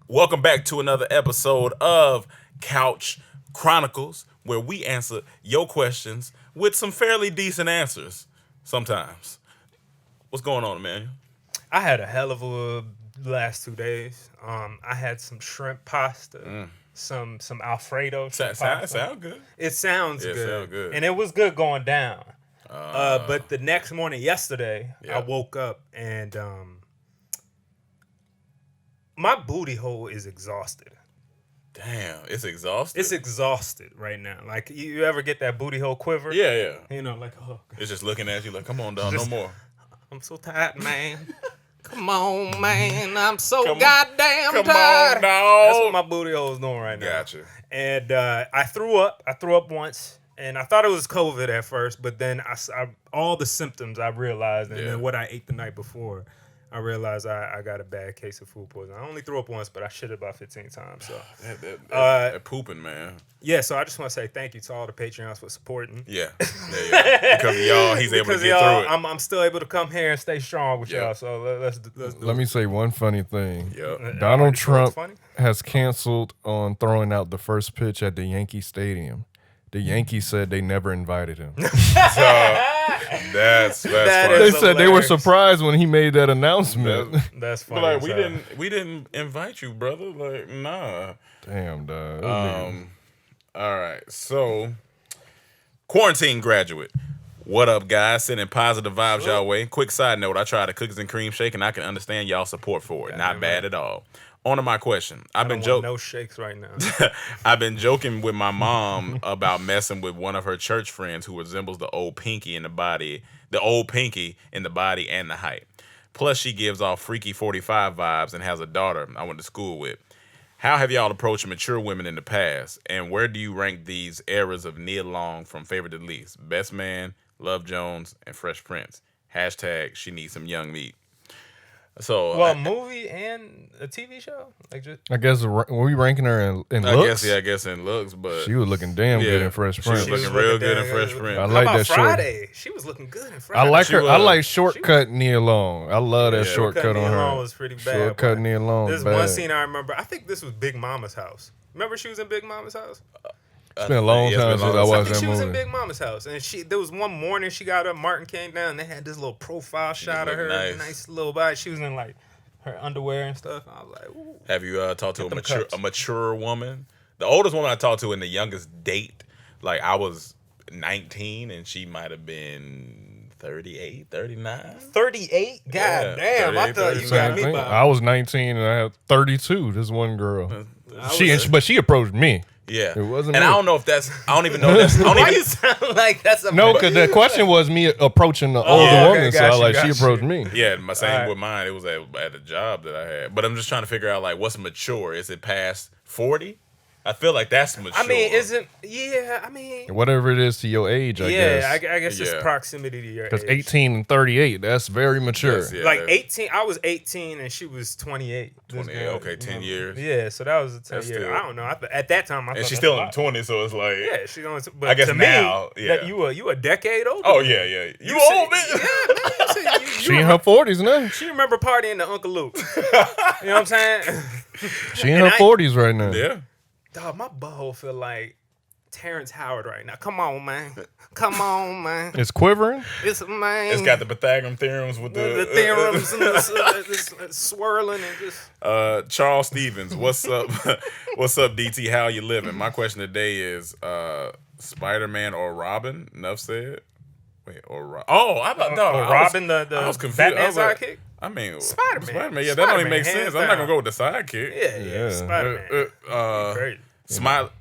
Welcome back to another episode of Couch Chronicles, where we answer your questions with some fairly decent answers sometimes. What's going on, man? I had a hell of a last 2 days. I had some shrimp pasta, some Alfredo shrimp pasta. Sound good. It sounds Yeah, good. sound good. And it was good going down. But the next morning, yesterday, I woke up and my booty hole is exhausted. Damn, it's exhausted. It's exhausted right now. Like, you ever get that booty hole quiver? Yeah. You know, like, oh, It's just looking at you like, come on, dog, no more. I'm so tired, man. Come on, man. I'm so Come goddamn on, tired. dog. That's what my booty hole is doing right now. Gotcha. And I threw up. I threw up once, and I thought it was COVID at first, but then I all the symptoms I realized, and then what I ate the night before, I realized I got a bad case of food poisoning. I only threw up once, but I shit about 15 times. So That pooping, man. yeah, so I just want to say thank you to all the Patreons for supporting. Yeah. Because of y'all, he's able to get through it. I'm still able to come here and stay strong with y'all. So let's do Let it. me say one funny thing. Yep. Donald Already sure it's Trump funny? has canceled on throwing out the first pitch at the Yankee Stadium. The Yankees said they never invited him. That's That funny. They is said they were hilarious. surprised when he made that announcement. That's funny. Like as hell. we didn't invite you, brother. Like, nah. Damn, dog. All right. So, quarantine graduate. What up, guys? Sending positive vibes y'all way. Quick side note: I tried a cookies and cream shake, and I can understand y'all support for it. Not bad at all. On to my question. I've been joking. No shakes right now. I've been joking with my mom about messing with one of her church friends who resembles the old Pinky in the body and the height. Plus, she gives off freaky 45 vibes and has a daughter I went to school with. How have y'all approached mature women in the past? And where do you rank these eras of Nia Long from favorite to least? Best Man, Love Jones, and Fresh Prince. # she needs some young meat. So, Well, movie and a TV show, like just I guess were we ranking her in looks? I guess in looks, but She was looking damn good in Fresh She was Prince. looking real good in Fresh Prince. I How like about that short. Friday? She was looking good in Friday. I like She her. was. I like shortcut Nia Long. I love that shortcut on Nia her. Long was pretty bad. Shortcut boy. Nia Long. There's bad. one scene I remember. I think this was Big Mama's house. Remember she was in Big Mama's house? It's been a long Yeah, it's time been since long I time. I watched think that she was in movie. Big Mama's house, and there was one morning she got up. Martin came down, and they had this little profile shot of looked her, nice. nice little body. She was in like her underwear and stuff. I was like, ooh. Have you talked to Get them a cups. mature woman? The oldest woman I talked to and the youngest date, like I was 19 and she might have been 38, 39. 38? God Yeah, damn! I 38, thought you 37. got Same me thing. by. I was 19 and I had 32. This one girl. was- But she approached me. Yeah, It wasn't and me. I don't know if that's. I don't even know. That's, I don't Why even, you sound like that's a No, because the question was me approaching the older okay, woman, so I gotcha, like she gotcha. approached me. yeah, my same Alright. with mine. It was at a job that I had, but I'm just trying to figure out like what's mature. Is it past 40? I feel like that's mature. I mean, isn't yeah? I mean, Whatever it is to your age, I yeah. guess. I guess it's Yeah. proximity to your Because age. 18 and 38, that's very mature. Yes, yeah, Like that's 18, I was 18 and she was 28. This 28, girl, okay, 10 years. Yeah, so that was a 10 That's year. still- I don't know. At that time, I and thought she's that's still a in lot. 20, so it's like Yeah, she's on. But I guess to now, me, yeah. that you a decade older. Oh than me. yeah. You said- old man. Yeah, man. You said you She in her 40s now. She remember partying to Uncle Luke. You know what I'm saying? She in And her I- 40s right now. Yeah. Dog, my butthole feel like Terrence Howard right now. Come on, man. Come on, man. It's quivering. It's man. It's got the Pythagorean theorems with the theorems and the swirling and just. Charles Stevens, what's up? What's up, DT? How you living? My question today is Spider-Man or Robin? Enough said. Wait, I thought no. I Robin, was, the I was confused. Batman I was like, sidekick? I mean, Spider-Man. Spider-Man. Yeah, that don't even Spider-Man, make sense. hands I'm not gonna down. go with the sidekick. Yeah. Spider-Man. Crazy.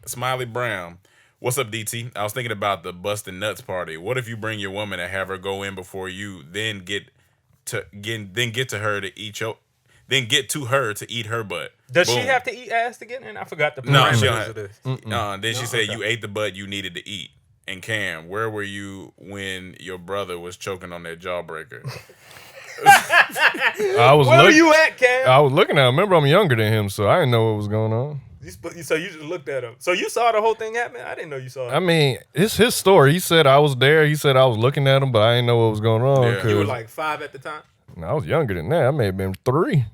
Smiley Brown. What's up, DT? I was thinking about the busted nuts party. What if you bring your woman and have her go in before you, then get to her to eat her butt? Does Boom. she have to eat ass to get in? I forgot the No, parameters she don't of have. this. Then she said okay. you ate the butt you needed to eat. And Cam, where were you when your brother was choking on that jawbreaker? I was Where were looking. you at, Cam? I was looking at him. Remember, I'm younger than him, so I didn't know what was going on. So you just looked at him. So you saw the whole thing happen? I didn't know you saw it. I mean, it's his story. He said I was there. He said I was looking at him, but I didn't know what was going on. Yeah. You were 'cause like 5 at the time? I was younger than that. I may have been 3.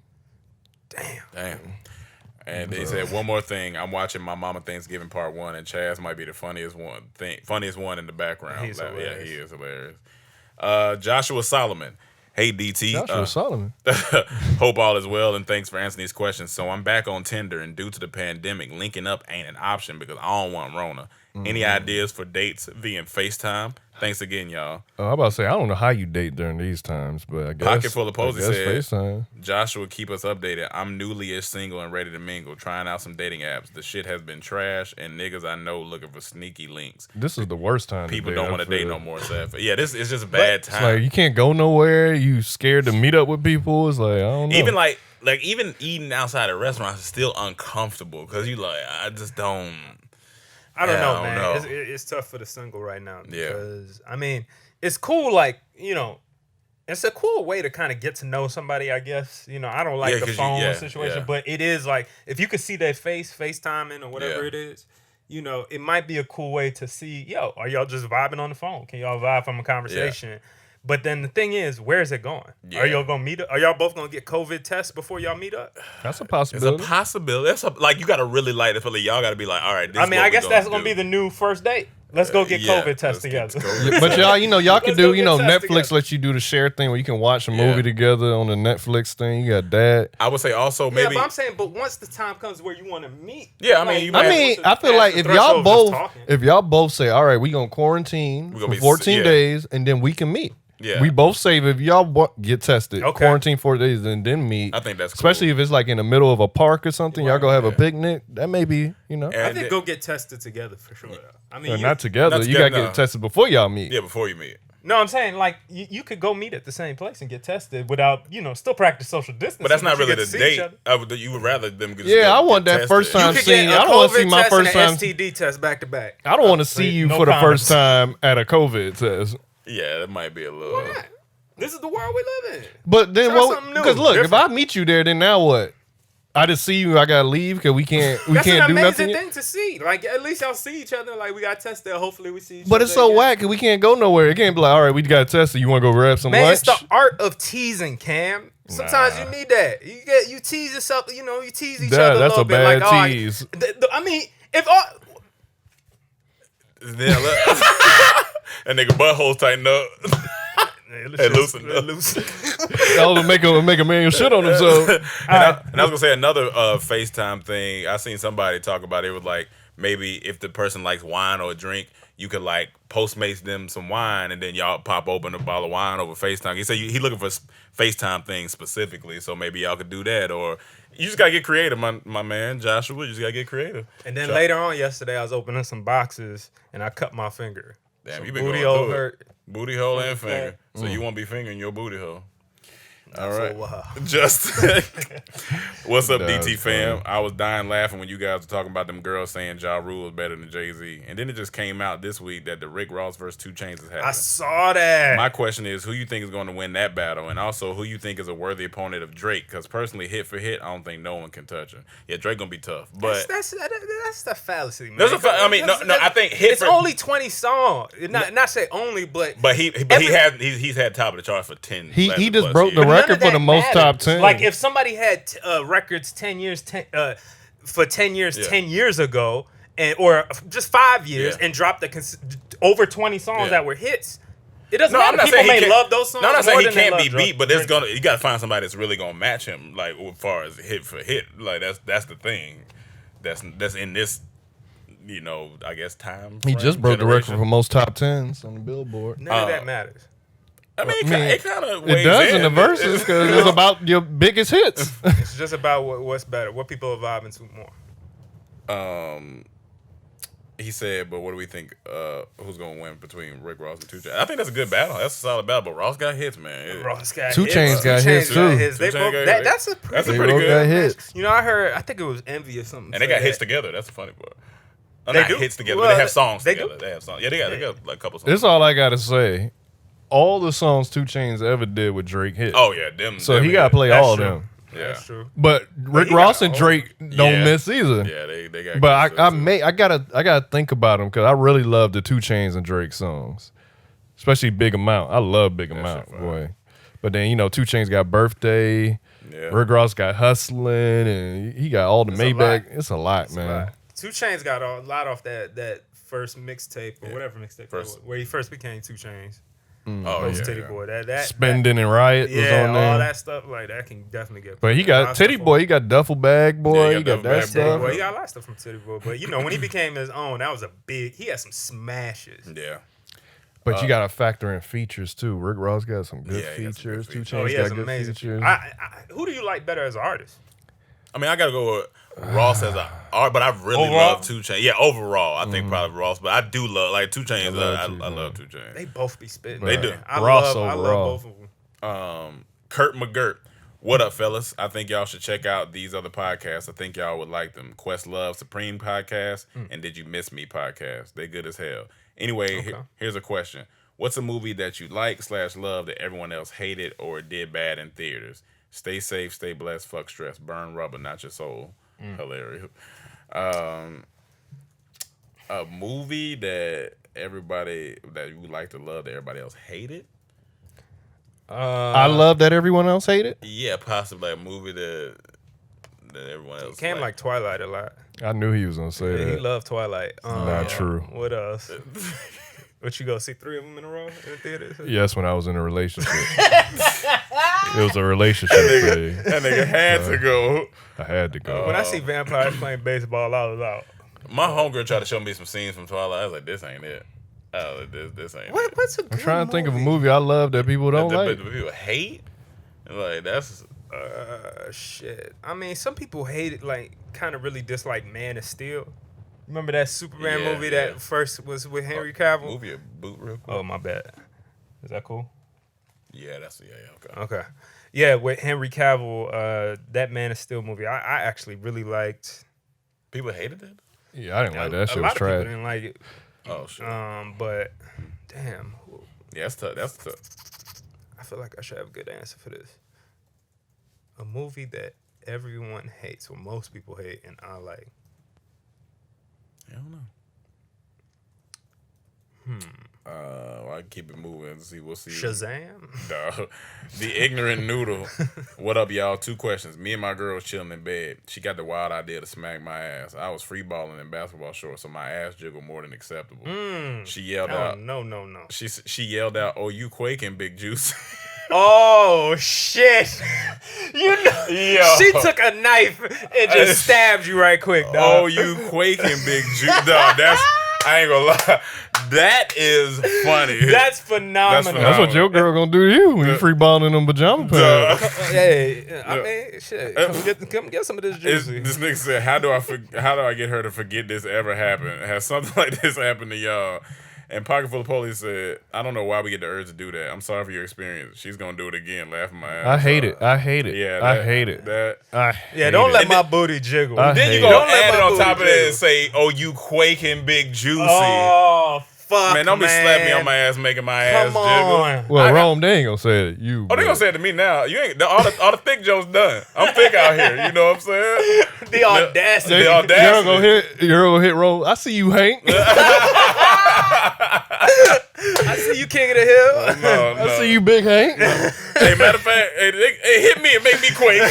Damn. Damn. And they said one more thing. I'm watching My Mama Thanksgiving Part 1, and Chaz might be the funniest one in the background. He's hilarious. Yeah, he is hilarious. Joshua Solomon. Hey, DT. Joshua Solomon. Hope all is well, and thanks for answering these questions. So I'm back on Tinder, and due to the pandemic, linking up ain't an option because I don't want Rona. Any ideas for dates via FaceTime? Thanks again, y'all. I'm about to say, I don't know how you date during these times, but I guess. Pocket Full of Posey said, FaceTime. Joshua, keep us updated. I'm newly-ish single and ready to mingle, trying out some dating apps. The shit has been trash, and niggas I know looking for sneaky links. This is the worst time. People don't want to date no more, Seth. Yeah, this is just a bad time. It's like you can't go nowhere. You scared to meet up with people. It's like, I don't know. Even even eating outside of restaurants is still uncomfortable because you I just don't. I don't know, man. It's tough for the single right now because I mean, it's cool. It's a cool way to kind of get to know somebody. I guess I don't like the phone situation, but it is like if you could see their face, FaceTiming or whatever it is. It might be a cool way to see. Are y'all just vibing on the phone? Can y'all vibe from a conversation? Yeah. But then the thing is, where is it going? Yeah. Are y'all gonna meet up? Are y'all both gonna get COVID tests before y'all meet up? That's a possibility. It's a possibility. You gotta really like it. Y'all gotta be like, all right. I guess that's gonna be the new first date. Let's go get COVID tests together. But y'all can do, Netflix lets you do the share thing where you can watch a movie together on the Netflix thing. You got that. I would say also maybe. Yeah, but I'm saying, once the time comes where you want to meet. Yeah, I feel like if y'all both say, all right, we gonna quarantine for 14 days and then we can meet. Yeah. We both say if y'all get tested, quarantine 4 days, and then meet. I think that's cool. Especially if it's like in the middle of a park or something. Y'all go have a picnic. That may be, I think go get tested together for sure. Not together. You got to get tested before y'all meet. Yeah, before you meet. No, I'm saying you could go meet at the same place and get tested without, still practice social distancing. But that's not really the date. You would rather them get I want that first time seeing. I don't want to see my first time STD test back to back. I don't want to see you for the first time at a COVID test. Yeah, that might be a little. Why not? This is the world we live in. But then because look, if I meet you there, then now what? I just see you. I gotta leave because we can't do nothing. That's an amazing thing to see. At least y'all see each other. We got tested. Hopefully we see each other. But it's so whack because we can't go nowhere. It can't be like, all right, we got tested. You want to go grab some lunch? It's the art of teasing, Cam. Sometimes you need that. You tease yourself. You tease each other. That's a bit. Bad tease. If all. That nigga buttholes tighten up. Hey, loosen up. That would make a man shit on himself. And I was gonna say another FaceTime thing. I seen somebody talk about it. It was like maybe if the person likes wine or a drink, you could Postmates them some wine, and then y'all pop open a bottle of wine over FaceTime. He said he looking for FaceTime things specifically, so maybe y'all could do that. Or you just gotta get creative, my man Joshua. You just gotta get creative. And then later on yesterday, I was opening some boxes and I cut my finger. Damn, you been booty hole hurt. Booty hole and finger. So you won't be fingering your booty hole. All right. Just what's up, DT fam? Funny. I was dying laughing when you guys were talking about them girls saying Ja Rule is better than Jay-Z. And then it just came out this week that the Rick Ross versus 2 Chainz is happening. I saw that. My question is, who you think is going to win that battle? And also, who you think is a worthy opponent of Drake? Because personally, hit for hit, I don't think no one can touch him. Yeah, Drake going to be tough. But that's the fallacy, man. I think hit it's only 20 songs. Not say only, but he's had top of the chart for 10. He just broke the record for the most top 10. Like if somebody had records 10 years 10 years ago, or just 5 years, and dropped over 20 songs that were hits. It doesn't matter. People may love those songs. No, I'm not saying he can't be beat, but you got to find somebody that's really gonna match him, as far as hit for hit. That's the thing. That's in this. I guess time. He just broke the record for most top 10s on the Billboard. None of that matters. It kind of it does in the verses because it's about your biggest hits. It's just about what's better, what people are vibing to more. He said, but what do we think? Who's gonna win between Rick Ross and 2 Chainz? I think that's a good battle. That's a solid battle. But Ross got hits, man. Ross got 2 hits. Chainz got hits too. That's a pretty good hits. I think it was Envy or something. And they got hits together. That's the funny part. They do hits together, but they have songs together. They have songs. Yeah, they got a couple songs. This is all I gotta say. All the songs 2 Chainz ever did with Drake hit. Oh yeah, them. So he gotta play all of them. Yeah, that's true. But Rick Ross and Drake don't miss either. Yeah, they got. But I gotta think about them because I really love the 2 Chainz and Drake songs, especially Big Amount. I love Big Amount, boy. But then 2 Chainz got Birthday. Yeah. Rick Ross got Hustling, and he got all the Maybach. It's a lot, man. 2 Chainz got a lot off that first mixtape or whatever mixtape where he first became 2 Chainz. Titty Boy. That Spending and Riot was on there. All that stuff like that can definitely get. But he got Titty Boy. He got Duffel Bag Boy. He got that stuff. Boy, he got a lot of stuff from Titty Boy. But when he became his own, that was he had some smashes. Yeah. But you got to factor in features too. Rick Ross got some good features. 2 Chainz got good features. Who do you like better as an artist? I mean, I got to go with Ross as an art, but I really love 2 Chainz. Yeah, overall, I think probably Ross, but I do love 2 Chainz. I love 2 Chainz. They both be spitting. They do. I love both of them. Kurt McGirt. What up, fellas? I think y'all should check out these other podcasts. I think y'all would like them. Questlove Supreme podcast and Did You Miss Me podcast. They good as hell. Anyway, here's a question. What's a movie that you like/love that everyone else hated or did bad in theaters? Stay safe, stay blessed, fuck stress, burn rubber, not your soul. Hilarious. A movie that everybody that you like to love that everybody else hated? I love that everyone else hated? Yeah, possibly a movie that everyone else came like Twilight a lot. I knew he was going to say that. He loved Twilight. Not true. What else? What, you go see 3 of them in a row in the theater? Yes, when I was in a relationship. It was a relationship thing. That nigga had to go. I had to go. When I see vampires playing baseball, I was out. My homegirl tried to show me some scenes from Twilight. I was like, this ain't it. This ain't it. What's a good I'm trying to think of a movie I love that people don't like. That people hate? Like, that's... shit. I mean, some people hate it, like, kind of really dislike Man of Steel. Remember that Superman movie that first was with Henry Cavill? Move your boot real quick. Oh, my bad. Is that cool? Yeah, that's okay. Okay. Yeah, with Henry Cavill, that Man of Steel movie, I actually really liked. People hated it? Yeah, I didn't like that. Shit was trash. A lot of people didn't like it. Oh, shit. But, damn. Yeah, that's tough. That's tough. I feel like I should have a good answer for this. A movie that everyone hates, or most people hate, and I like. I don't know. I can keep it moving and see. We'll see. Shazam? The Ignorant Noodle. What up, y'all? 2 questions. Me and my girl was chilling in bed. She got the wild idea to smack my ass. I was free balling in basketball shorts, so my ass jiggled more than acceptable. She yelled out. No. She yelled out, "Oh, you quaking, Big Juice." Oh, shit. She took a knife and just stabbed you right quick, dog. Oh, you quaking, Big Juice. Dog, I ain't gonna lie. That is funny. That's phenomenal. That's what your girl gonna do to you when you free balling in them pajama pants. Hey, I mean, shit. Come get some of this juicy. This nigga said, how do I get her to forget this ever happened? Has something like this happened to y'all? And Pocketful of Police said, I don't know why we get the urge to do that. I'm sorry for your experience. She's going to do it again, laughing my ass. I hate it. I hate it. Yeah, I hate it. Don't let my booty jiggle. Then you go add it on top of that and say, oh, you quaking, Big Juicy. Oh, fuck, man. Don't be slapping me on my ass, making my ass jiggle. Well, Rome, they ain't going to say it. You. Oh, they going to say it to me now. You ain't all the thick jokes done. I'm thick out here. You know what I'm saying? The audacity. You're going to hit Rome. I see you, Hank. I see you, King of the Hill. No. I see you, Big Hank. Hey, matter of fact, it hit me and make me quake.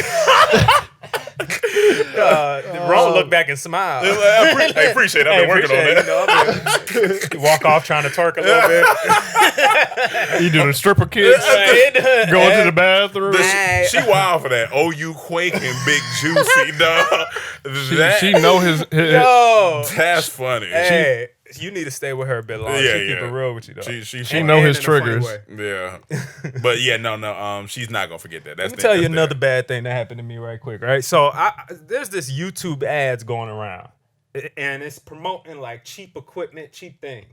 Ron look back and smile. I appreciate it. I've been working on that. You walk off trying to twerk a little bit. You do the stripper kids. Going to the bathroom. She wild for that. Oh, you quaking, Big Juicy, dog. She know his. Yo, that's funny. Hey. You need to stay with her a bit longer. She keep it real with you, though. She know his triggers. Yeah. But yeah, no. She's not gonna forget that. Let me tell you another bad thing that happened to me right quick, right? So there's this YouTube ads going around, and it's promoting like cheap equipment, cheap things.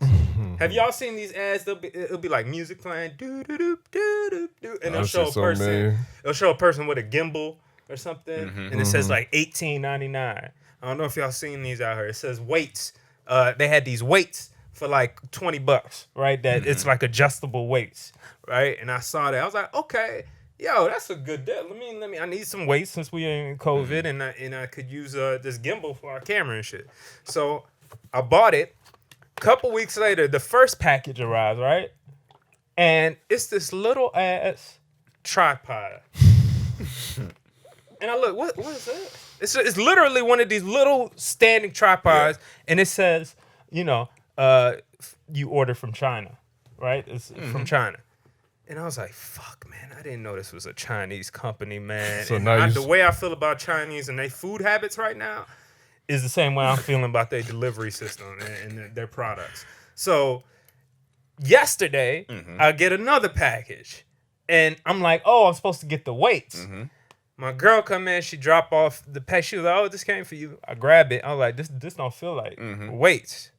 Have y'all seen these ads? It'll be like music playing, do do do do do do, and it'll show a person. It'll show a person with a gimbal or something, and it says like $18.99. I don't know if y'all seen these out here. It says weights. They had these weights for like $20, right? That it's like adjustable weights, right? And I saw that. I was like, okay, yo, that's a good deal. Let me. I need some weights since we are in COVID, and I could use this gimbal for our camera and shit. So I bought it. A couple weeks later, the first package arrives, right? And it's this little ass tripod. And I look, what is that? It's literally one of these little standing tripods, and it says, you order from China, right? It's from China. And I was like, fuck, man, I didn't know this was a Chinese company, man. So the way I feel about Chinese and their food habits right now is the same way I'm feeling about their delivery system and their products. So yesterday, I get another package. And I'm like, oh, I'm supposed to get the weights. My girl come in, she drop off the pack. She was like, oh, this came for you. I grab it. I was like, this don't feel like weights.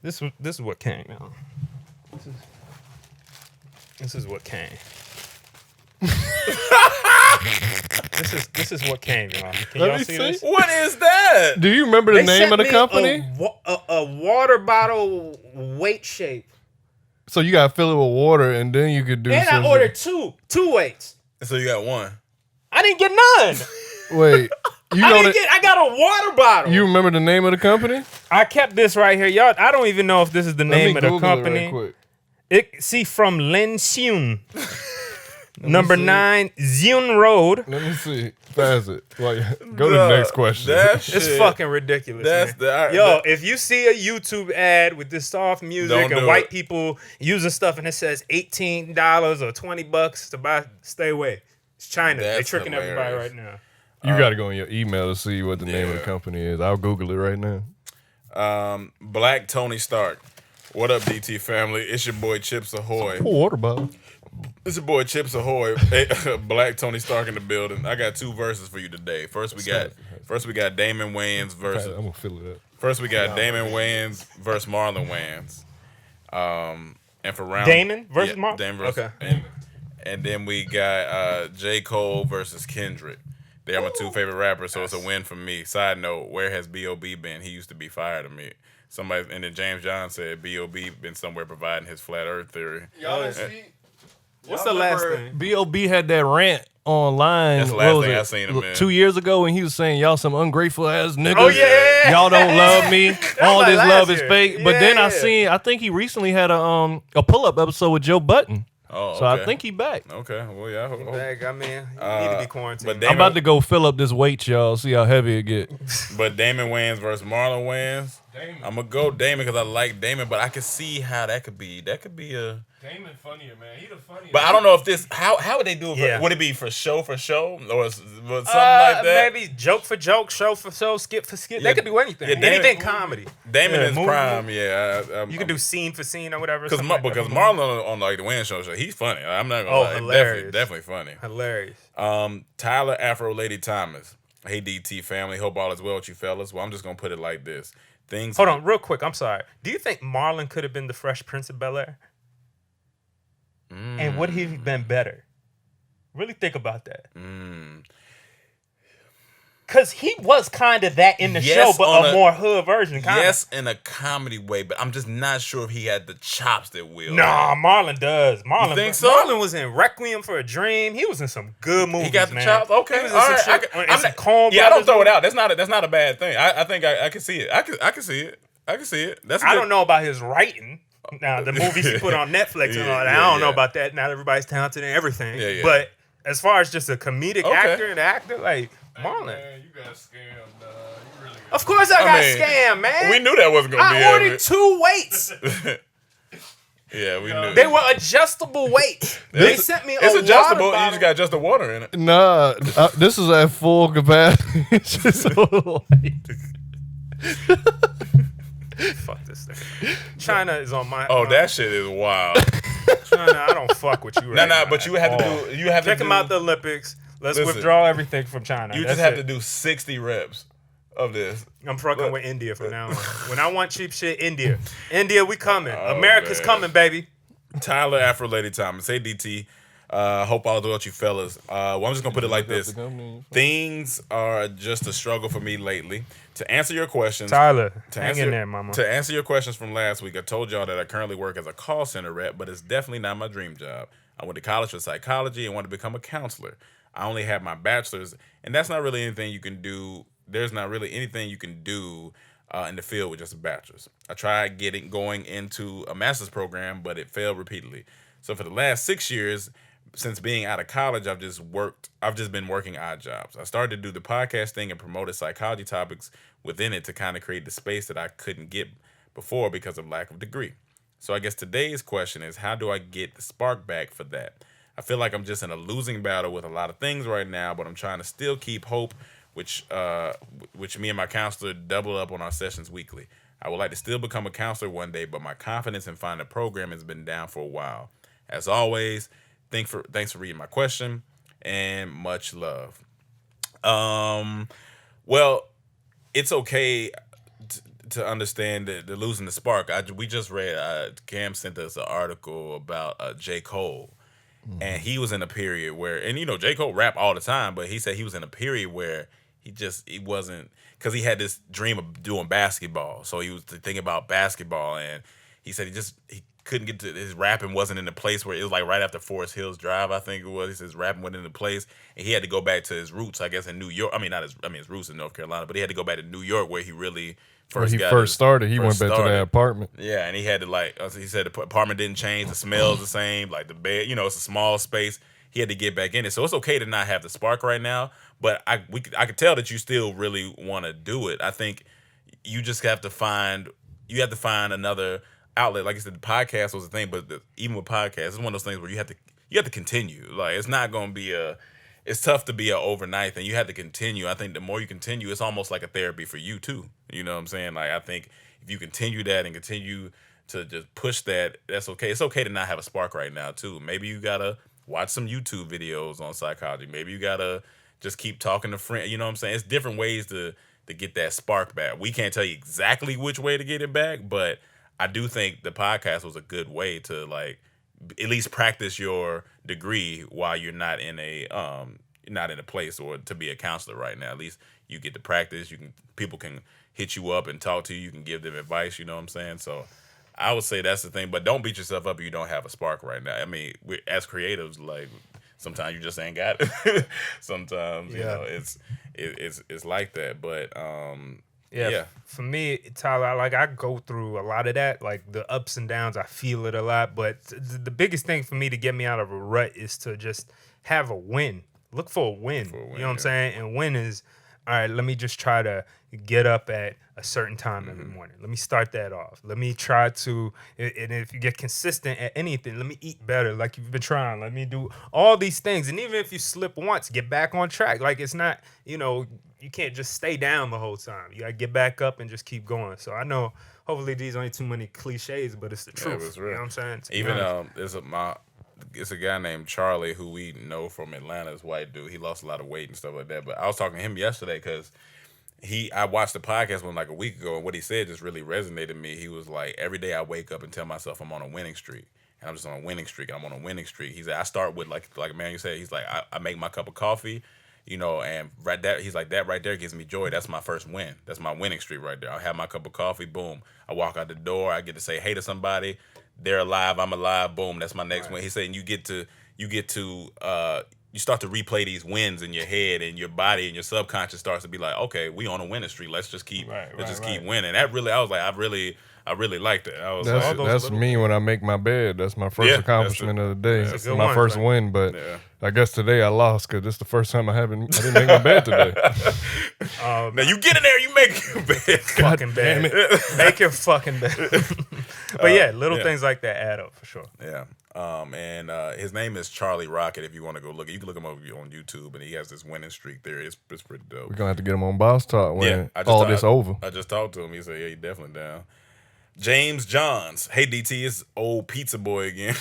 This is what came, y'all. This is what came. This is what came, y'all. Can y'all see this? What is that? Do you remember the name of the company? A water bottle weight shape. So you gotta fill it with water, and then you could do. And I ordered two weights. So you got one. I didn't get none. Wait, I got a water bottle. You remember the name of the company? I kept this right here, y'all. I don't even know if this is the name of the company. From Lin Xun. Number 9, Xun Road. Let me see. Pass it. Go to the next question. It's fucking ridiculous. If you see a YouTube ad with this soft music and white people using stuff and it says $18 or $20 to buy, stay away. It's China. They're tricking everybody right now. You got to go in your email to see what the name of the company is. I'll Google it right now. Black Tony Stark. What up, DT family? It's your boy Chips Ahoy. Water bottle. It's your boy Chips Ahoy. Black Tony Stark in the building. I got 2 verses for you today. First we got Damon Wayans versus. I'm gonna fill it up. First we got Damon Wayans versus Marlon Wayans. And for round Damon versus Marlon. Damon versus, okay. And then we got J. Cole versus Kendrick. They are my 2 favorite rappers, so it's a win for me. Side note: where has B.O.B. been? He used to be fired to me. Somebody, and then James John said B.O.B. been somewhere providing his flat Earth theory. What's the last thing? B.O.B. had that rant online. That's the last thing I seen him in. 2 years ago when he was saying, y'all some ungrateful ass niggas. Oh, yeah. Y'all don't love me. All this love is fake. But then I think he recently had a pull-up episode with Joe Budden. Oh, okay. So I think he back. Okay, well, yeah. He back. I mean, you need to be quarantined. I'm about to go fill up this weight, y'all. See how heavy it get. But Damon Wayans versus Marlon Wayans. I'm gonna go Damon because I like Damon, but I can see how that could be. That could be a Damon funnier, man. He the funniest. But I don't know if this. How would they do it? Yeah. Would it be for show, or something like that? Maybe joke for joke, show for show, skit for skit. That could be anything. Yeah, anything comedy. Damon is prime. Yeah, you can do scene for scene or whatever. Because Marlon on like the Wayans show, he's funny. I'm not gonna lie. Hilarious. Definitely funny. Hilarious. Tyler Afro Lady Thomas. Hey DT family, hope all is well with you fellas. Well, I'm just gonna put it like this. Hold on, real quick. I'm sorry. Do you think Marlon could have been the Fresh Prince of Bel-Air? And would he have been better? Really think about that. Because he was kind of that in the show, but a more hood version. Yes, in a comedy way, but I'm just not sure if he had the chops that Will. Nah, Marlon does. Marlon, you think so? Marlon was in Requiem for a Dream. He was in some good movies. He got the chops. Okay, all right. I don't throw it out. That's not a bad thing. I think I can see it. I can see it. I can see it. I don't know about his writing. Now the movies he put on Netflix and all that. I don't know about that. Not everybody's talented and everything. Yeah. But as far as just a comedic actor, like Marlon. Man, you got scammed, dog. You really of course I got scammed, man. We knew that wasn't going to be I ordered 2 weights. Yeah, we knew. They were adjustable weights. They sent me It's adjustable. You just got just the water in it. Nah, this is at full capacity. It's just so light. Fuck this thing. China is on my. Oh, that shit is wild. China, I don't fuck with you right now. But you have to do. You have check to them out the Olympics. Let's withdraw everything from China. You just have to do 60 reps of this. I'm fucking with India from now on. When I want cheap shit, India, we coming. America's coming, baby. Tyler Afro Lady Thomas. Hey DT. Hope all is well with you fellas. Well, I'm just gonna put it like this. Things are just a struggle for me lately. To answer your questions, Tyler, hang in there, mama. To answer your questions from last week, I told y'all that I currently work as a call center rep, but it's definitely not my dream job. I went to college for psychology and wanted to become a counselor. I only have my bachelor's, and that's not really anything you can do. There's not really anything you can do in the field with just a bachelor's. I tried going into a master's program, but it failed repeatedly. So for the last 6 years, since being out of college, I've just been working odd jobs. I started to do the podcast thing and promoted psychology topics within it to kind of create the space that I couldn't get before because of lack of degree. So I guess today's question is, how do I get the spark back for that? I feel like I'm just in a losing battle with a lot of things right now, but I'm trying to still keep hope, which me and my counselor double up on our sessions weekly. I would like to still become a counselor one day, but my confidence in finding a program has been down for a while. As always, thanks for reading my question, and much love. Well, it's okay to understand the losing the spark. We just read, Cam sent us an article about J. Cole. And he was in a period where, and J. Cole rap all the time, but he said he was in a period where he wasn't, because he had this dream of doing basketball. So he was thinking about basketball, and he said he couldn't get to, his rapping wasn't in the place where it was like right after Forest Hills Drive, I think it was. He said his rapping wasn't in the place, and he had to go back to his roots, I guess, in New York. His roots in North Carolina, but he had to go back to New York where he really went back to that apartment. Yeah, and he had to he said the apartment didn't change, the smell's the same, like the bed, it's a small space. He had to get back in it. So it's okay to not have the spark right now, but I could tell that you still really want to do it. I think you just have to find another outlet. Like I said, the podcast was a thing, but even with podcasts, it's one of those things where you have to continue. Like, it's not going to be it's tough to be an overnight thing. You have to continue. I think the more you continue, it's almost like a therapy for you too. You know what I'm saying? Like, I think if you continue that and continue to just push that, that's okay. It's okay to not have a spark right now too. Maybe you gotta watch some YouTube videos on psychology. Maybe you gotta just keep talking to friends. You know what I'm saying? It's different ways to get that spark back. We can't tell you exactly which way to get it back, but I do think the podcast was a good way to at least practice your degree while you're not in a place or to be a counselor right now. At least you get to practice. People can hit you up and talk to you. You can give them advice. You know what I'm saying? So I would say that's the thing. But don't beat yourself up if you don't have a spark right now. I mean, as creatives, sometimes you just ain't got it. Sometimes it's like that. But yeah. For me, Tyler, I go through a lot of that, like the ups and downs. I feel it a lot, but the biggest thing for me to get me out of a rut is to just have a win. Look for a win. You know what I'm saying? And win is, all right, let me just try to get up at a certain time every morning. Let me start that off. Let me try to, and if you get consistent at anything, let me eat better like you've been trying. Let me do all these things. And even if you slip once, get back on track. Like, it's not, you can't just stay down the whole time. You got to get back up and just keep going. So I know, hopefully these aren't too many cliches, but it's the truth. It's real. You know what I'm saying? Even it's a guy named Charlie who we know from Atlanta, this white dude. He lost a lot of weight and stuff like that. But I was talking to him yesterday because I watched the podcast one a week ago, and what he said just really resonated with me. He was like, every day I wake up and tell myself I'm on a winning streak. And I'm just on a winning streak. And I'm on a winning streak. He said, I start with, like Emmanuel said, he's like, I make my cup of coffee, and right there, he's like, that right there gives me joy. That's my first win. That's my winning streak right there. I have my cup of coffee, boom. I walk out the door. I get to say hey to somebody. They're alive. I'm alive. Boom. That's my next win. He said, and you start to replay these wins in your head, and your body and your subconscious starts to be like, okay, we on a winning streak. Let's just keep keep winning. That really, I was like, I really liked it. I was that's me when I make my bed. That's my first accomplishment of the day. It's my first win, but I guess today I lost because this is the first time I didn't make my bed today. Now you get in there, you make your bed. Fucking bed. Make your fucking bed. But little things like that add up for sure. Yeah. And his name is Charlie Rocket. If you want to go look, you can look him up on YouTube, and he has this winning streak there. It's pretty dope. We're gonna have to get him on Boss Talk when all this over. I just talked to him. He said, "Yeah, he's definitely down." James Johns, hey DT, it's old pizza boy again.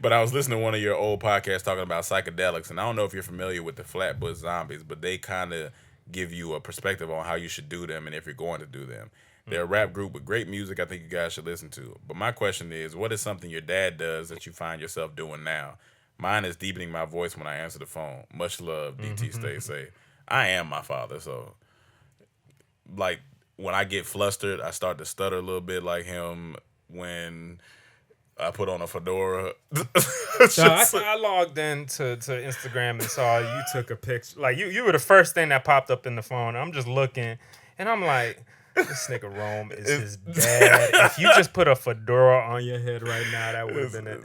But I was listening to one of your old podcasts talking about psychedelics, and I don't know if you're familiar with the Flatbush Zombies, but they kind of give you a perspective on how you should do them and if you're going to do them. They're a rap group with great music I think you guys should listen to. But my question is, what is something your dad does that you find yourself doing now? Mine is deepening my voice when I answer the phone. Much love, DT, stay safe. I am my father, so like when I get flustered, I start to stutter a little bit like him when I put on a fedora. So I logged into Instagram and saw you took a picture. Like you were the first thing that popped up in the phone. I'm just looking, and I'm like, This nigga Rome is his dad. If you just put a fedora on your head right now, that would have been it.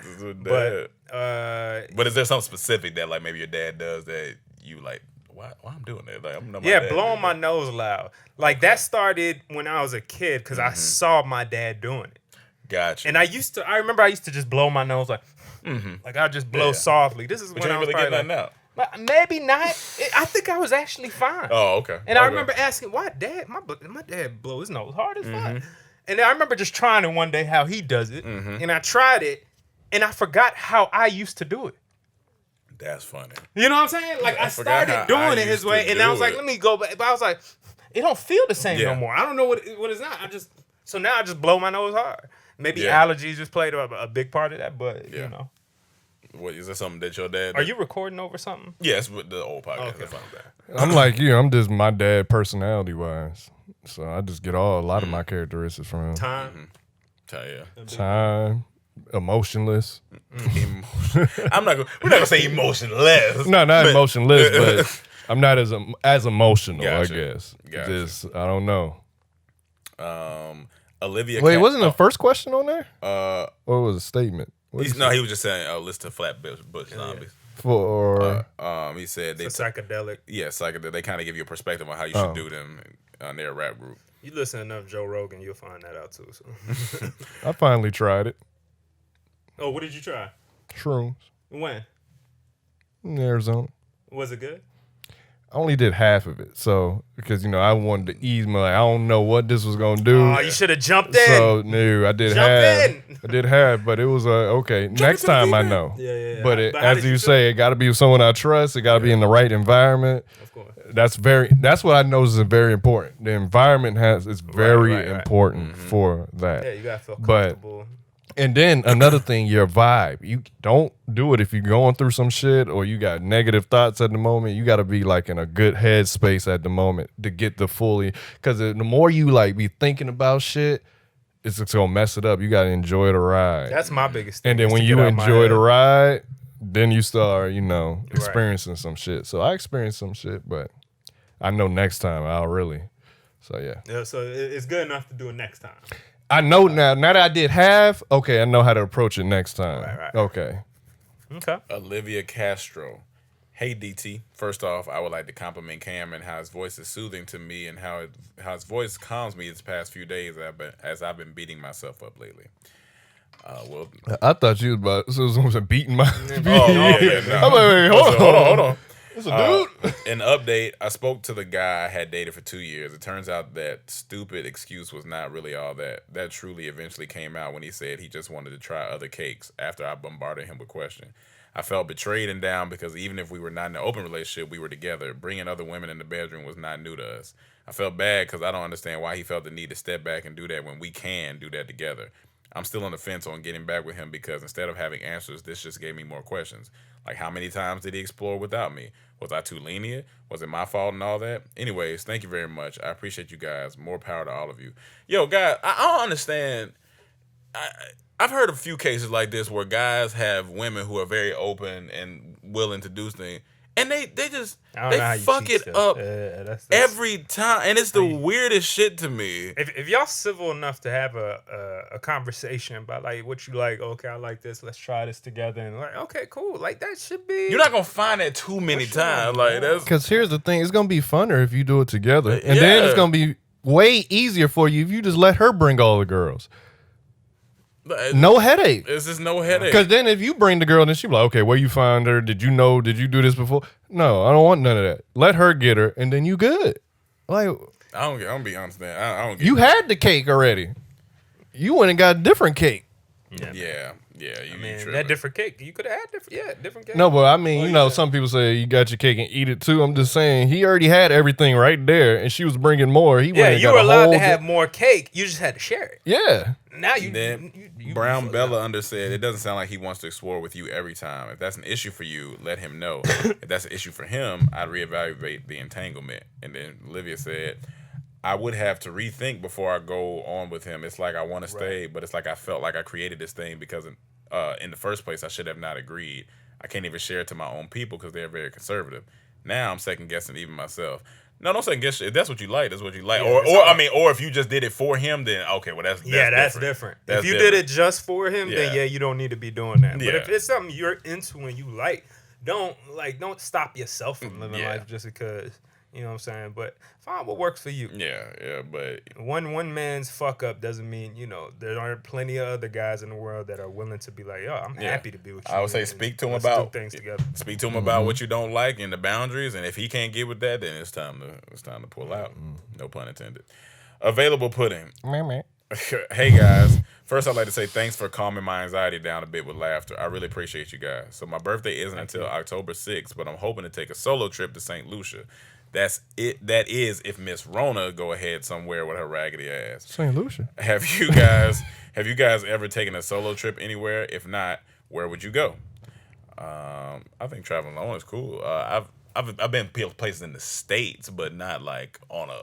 But is there something specific that like maybe your dad does that you like? Why I'm doing that? Like, blowing my nose loud. Like that started when I was a kid because I saw my dad doing it. Gotcha. And I remember I used to just blow my nose like I just blow softly. This is when I was really getting that now. Maybe not. I think I was actually fine. Oh, okay. And I remember asking, why Dad? My dad blow his nose hard as fuck. And I remember just trying it one day how he does it. And I tried it, and I forgot how I used to do it. That's funny. You know what I'm saying? Like I started doing it his way, and I was like, let me go back. But I was like, it don't feel the same no more. I don't know what it's not. So now I just blow my nose hard. Maybe allergies just played a big part of that, but you know. What is that something that your dad? Are you recording over something? Yes, with the old podcast. Okay. I'm like you. I'm just my dad personality wise, so I just get a lot of my characteristics from him. Time, time, emotionless. We're not gonna say emotionless. No, not emotionless, but I'm not as emotional. Gotcha. I guess. Gotcha. Just I don't know. Olivia. Wait, wasn't the first question on there? Or was it a statement? He was just saying, listen to Flatbush Zombies. He said it's psychedelic. Yeah, psychedelic. They kind of give you a perspective on how you should do them on their rap group. You listen enough Joe Rogan, you'll find that out too. So. I finally tried it. Oh, what did you try? Shrooms. When? In Arizona. Was it good? I only did half of it, so because I wanted to ease my. I don't know what this was gonna do. Oh, you should have jumped in. So no, I did half. I did half, but it was okay. Next time I know. Yeah. But as you say, it got to be with someone I trust. It got to be in the right environment. Of course. That's what I know is very important. The environment is very important for that. Yeah, you gotta feel comfortable. And then another thing, your vibe. You don't do it if you're going through some shit or you got negative thoughts at the moment. You got to be like in a good headspace at the moment to get the fully. Because the more you like be thinking about shit, it's just gonna mess it up. You got to enjoy the ride. That's my biggest thing. And then when you enjoy the ride, then you start, experiencing some shit. So I experienced some shit, but I know next time I'll really. So yeah. Yeah. So it's good enough to do it next time. I know now. Now that I did half, okay, I know how to approach it next time. Right. Okay. Olivia Castro. Hey, DT. First off, I would like to compliment Cam and how his voice is soothing to me and how his voice calms me this past few days as I've been beating myself up lately. I thought you was beating my. No. I'm like, wait, hold on. It's a dude. An update. I spoke to the guy I had dated for 2 years. It turns out that stupid excuse was not really all that. That truly eventually came out when he said he just wanted to try other cakes after I bombarded him with questions. I felt betrayed and down because even if we were not in an open relationship, we were together. Bringing other women in the bedroom was not new to us. I felt bad because I don't understand why he felt the need to step back and do that when we can do that together. I'm still on the fence on getting back with him because instead of having answers, this just gave me more questions. Like, how many times did he explore without me? Was I too lenient? Was it my fault and all that? Anyways, thank you very much. I appreciate you guys. More power to all of you. Yo, guys, I don't understand. I've heard a few cases like this where guys have women who are very open and willing to do things. And they fuck it up every time, and it's the weirdest shit to me. If y'all civil enough to have a conversation about like what you like, okay, I like this, let's try this together, and like, okay, cool, like that should be. You're not gonna find that too many times, like that's because here's the thing: it's gonna be funner if you do it together, and then it's gonna be way easier for you if you just let her bring all the girls. No headache. It's just no headache. Because then if you bring the girl, then she be like, okay, where you find her? Did you do this before? No, I don't want none of that. Let her get her, and then you good. Like I'm gonna be honest, man. I don't get you had the cake already. You went and got a different cake. Yeah. That different cake. You could have had different cake. No, but I mean, some people say you got your cake and eat it too. I'm just saying he already had everything right there, and she was bringing more. You were allowed to have more cake. You just had to share it. Yeah. Now Brown Bella undersaid it doesn't sound like he wants to explore with you every time. If that's an issue for you, let him know. If that's an issue for him, I'd reevaluate the entanglement. And then Olivia said, I would have to rethink before I go on with him. It's like I want to stay, but it's like I felt like I created this thing because in the first place I should have not agreed. I can't even share it to my own people because they're very conservative. Now I'm second guessing even myself. No, don't second guess. If that's what you like, that's what you like. Yeah, or if you just did it for him, then okay, well that's different. If you did it just for him, then you don't need to be doing that. But if it's something you're into and you like, don't stop yourself from living life just because. You know what I'm saying? But find what works for you. Yeah, but one man's fuck up doesn't mean, there aren't plenty of other guys in the world that are willing to be like, yo, I'm happy to be with you. I would say speak to him about things together. Speak to him about what you don't like and the boundaries, and if he can't get with that, then it's time to pull out. No pun intended. Available pudding. Hey guys, first I'd like to say thanks for calming my anxiety down a bit with laughter. I really appreciate you guys. So my birthday isn't until October 6th, but I'm hoping to take a solo trip to St. Lucia. That's it. That is if Miss Rona go ahead somewhere with her raggedy ass. St. Lucia. Have you guys ever taken a solo trip anywhere? If not, where would you go? I think traveling alone is cool. I've been places in the States, but not like on a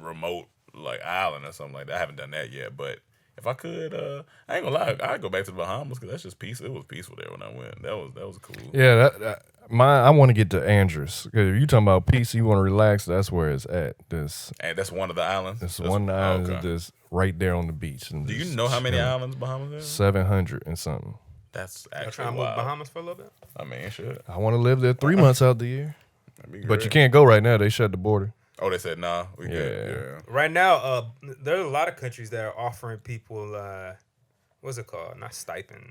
remote island or something like that. I haven't done that yet, but if I could, I ain't gonna lie, I'd go back to the Bahamas because that's just peace. It was peaceful there when I went. That was cool. Yeah, I want to get to Andros. If you talking about peace, you want to relax. That's where it's at. And that's one of the islands. It's one of the islands that's right there on the beach. Do you know how many islands Bahamas is? 700 and something. That's actually wild. trying to move Bahamas for a little bit. I mean, sure. I want to live there 3 months out the year. But you can't go right now. They shut the border. Oh, they said nah. We good. Yeah. Right now, there are a lot of countries that are offering people. What's it called? Not stipend.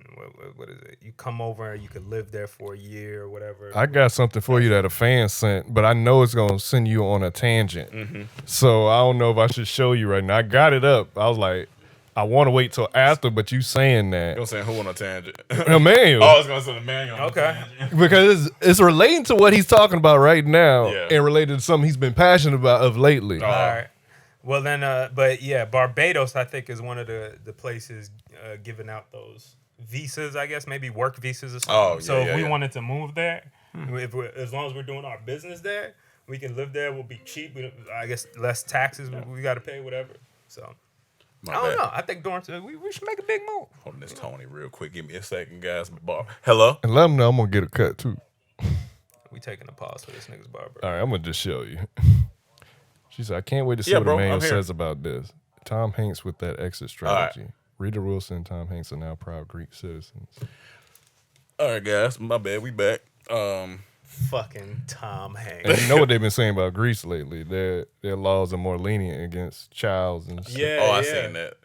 What is it? You come over and you could live there for a year or whatever. I got something for you that a fan sent, but I know it's going to send you on a tangent. Mm-hmm. So I don't know if I should show you right now. I got it up. I was like, I want to wait till after, but you saying that. You're saying who on a tangent? Emmanuel. Oh, I was going to say Emmanuel. Okay. Because it's relating to what he's talking about right now and related to something he's been passionate about of lately. All right. Well, then, but yeah, Barbados, I think, is one of the places giving out those visas, I guess, maybe work visas or something. Oh, yeah, so if we wanted to move there, as long as we're doing our business there, we can live there. We'll be cheap. I guess less taxes we got to pay, whatever. So, I don't know. I think we should make a big move. Hold on this Tony real quick. Give me a second, guys. Hello? And let him know I'm going to get a cut, too. We taking a pause for this nigga's barber. All right, I'm going to just show you. She said, I can't wait to see what Emmanuel says about this. Tom Hanks with that exit strategy. Right. Rita Wilson and Tom Hanks are now proud Greek citizens. All right, guys. My bad. We back. Fucking Tom Hanks. And you know what they've been saying about Greece lately? Their laws are more lenient against childs and stuff. Yeah, I seen that.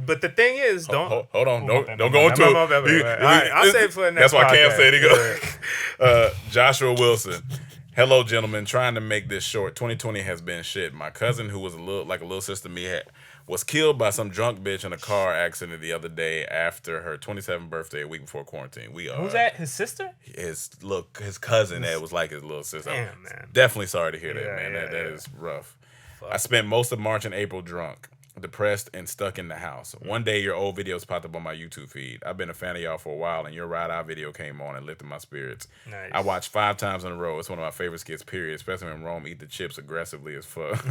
But the thing is, hold on, don't go into it. All right, I'll say it for the next That's why podcast. Cam said he go. Joshua Wilson. Hello, gentlemen. Trying to make this short. 2020 has been shit. My cousin, who was a little sister to me, was killed by some drunk bitch in a car accident the other day after her 27th birthday, a week before quarantine. Who's that? His sister? His cousin that was like his little sister. Damn, man. Definitely sorry to hear that, man. That is rough. Fuck. I spent most of March and April drunk, depressed, and stuck in the house. One day, your old videos popped up on my YouTube feed. I've been a fan of y'all for a while, and your Ride Out video came on and lifted my spirits. Nice. I watched 5 times in a row. It's one of my favorite skits, period, especially when Rome eat the chips aggressively as fuck.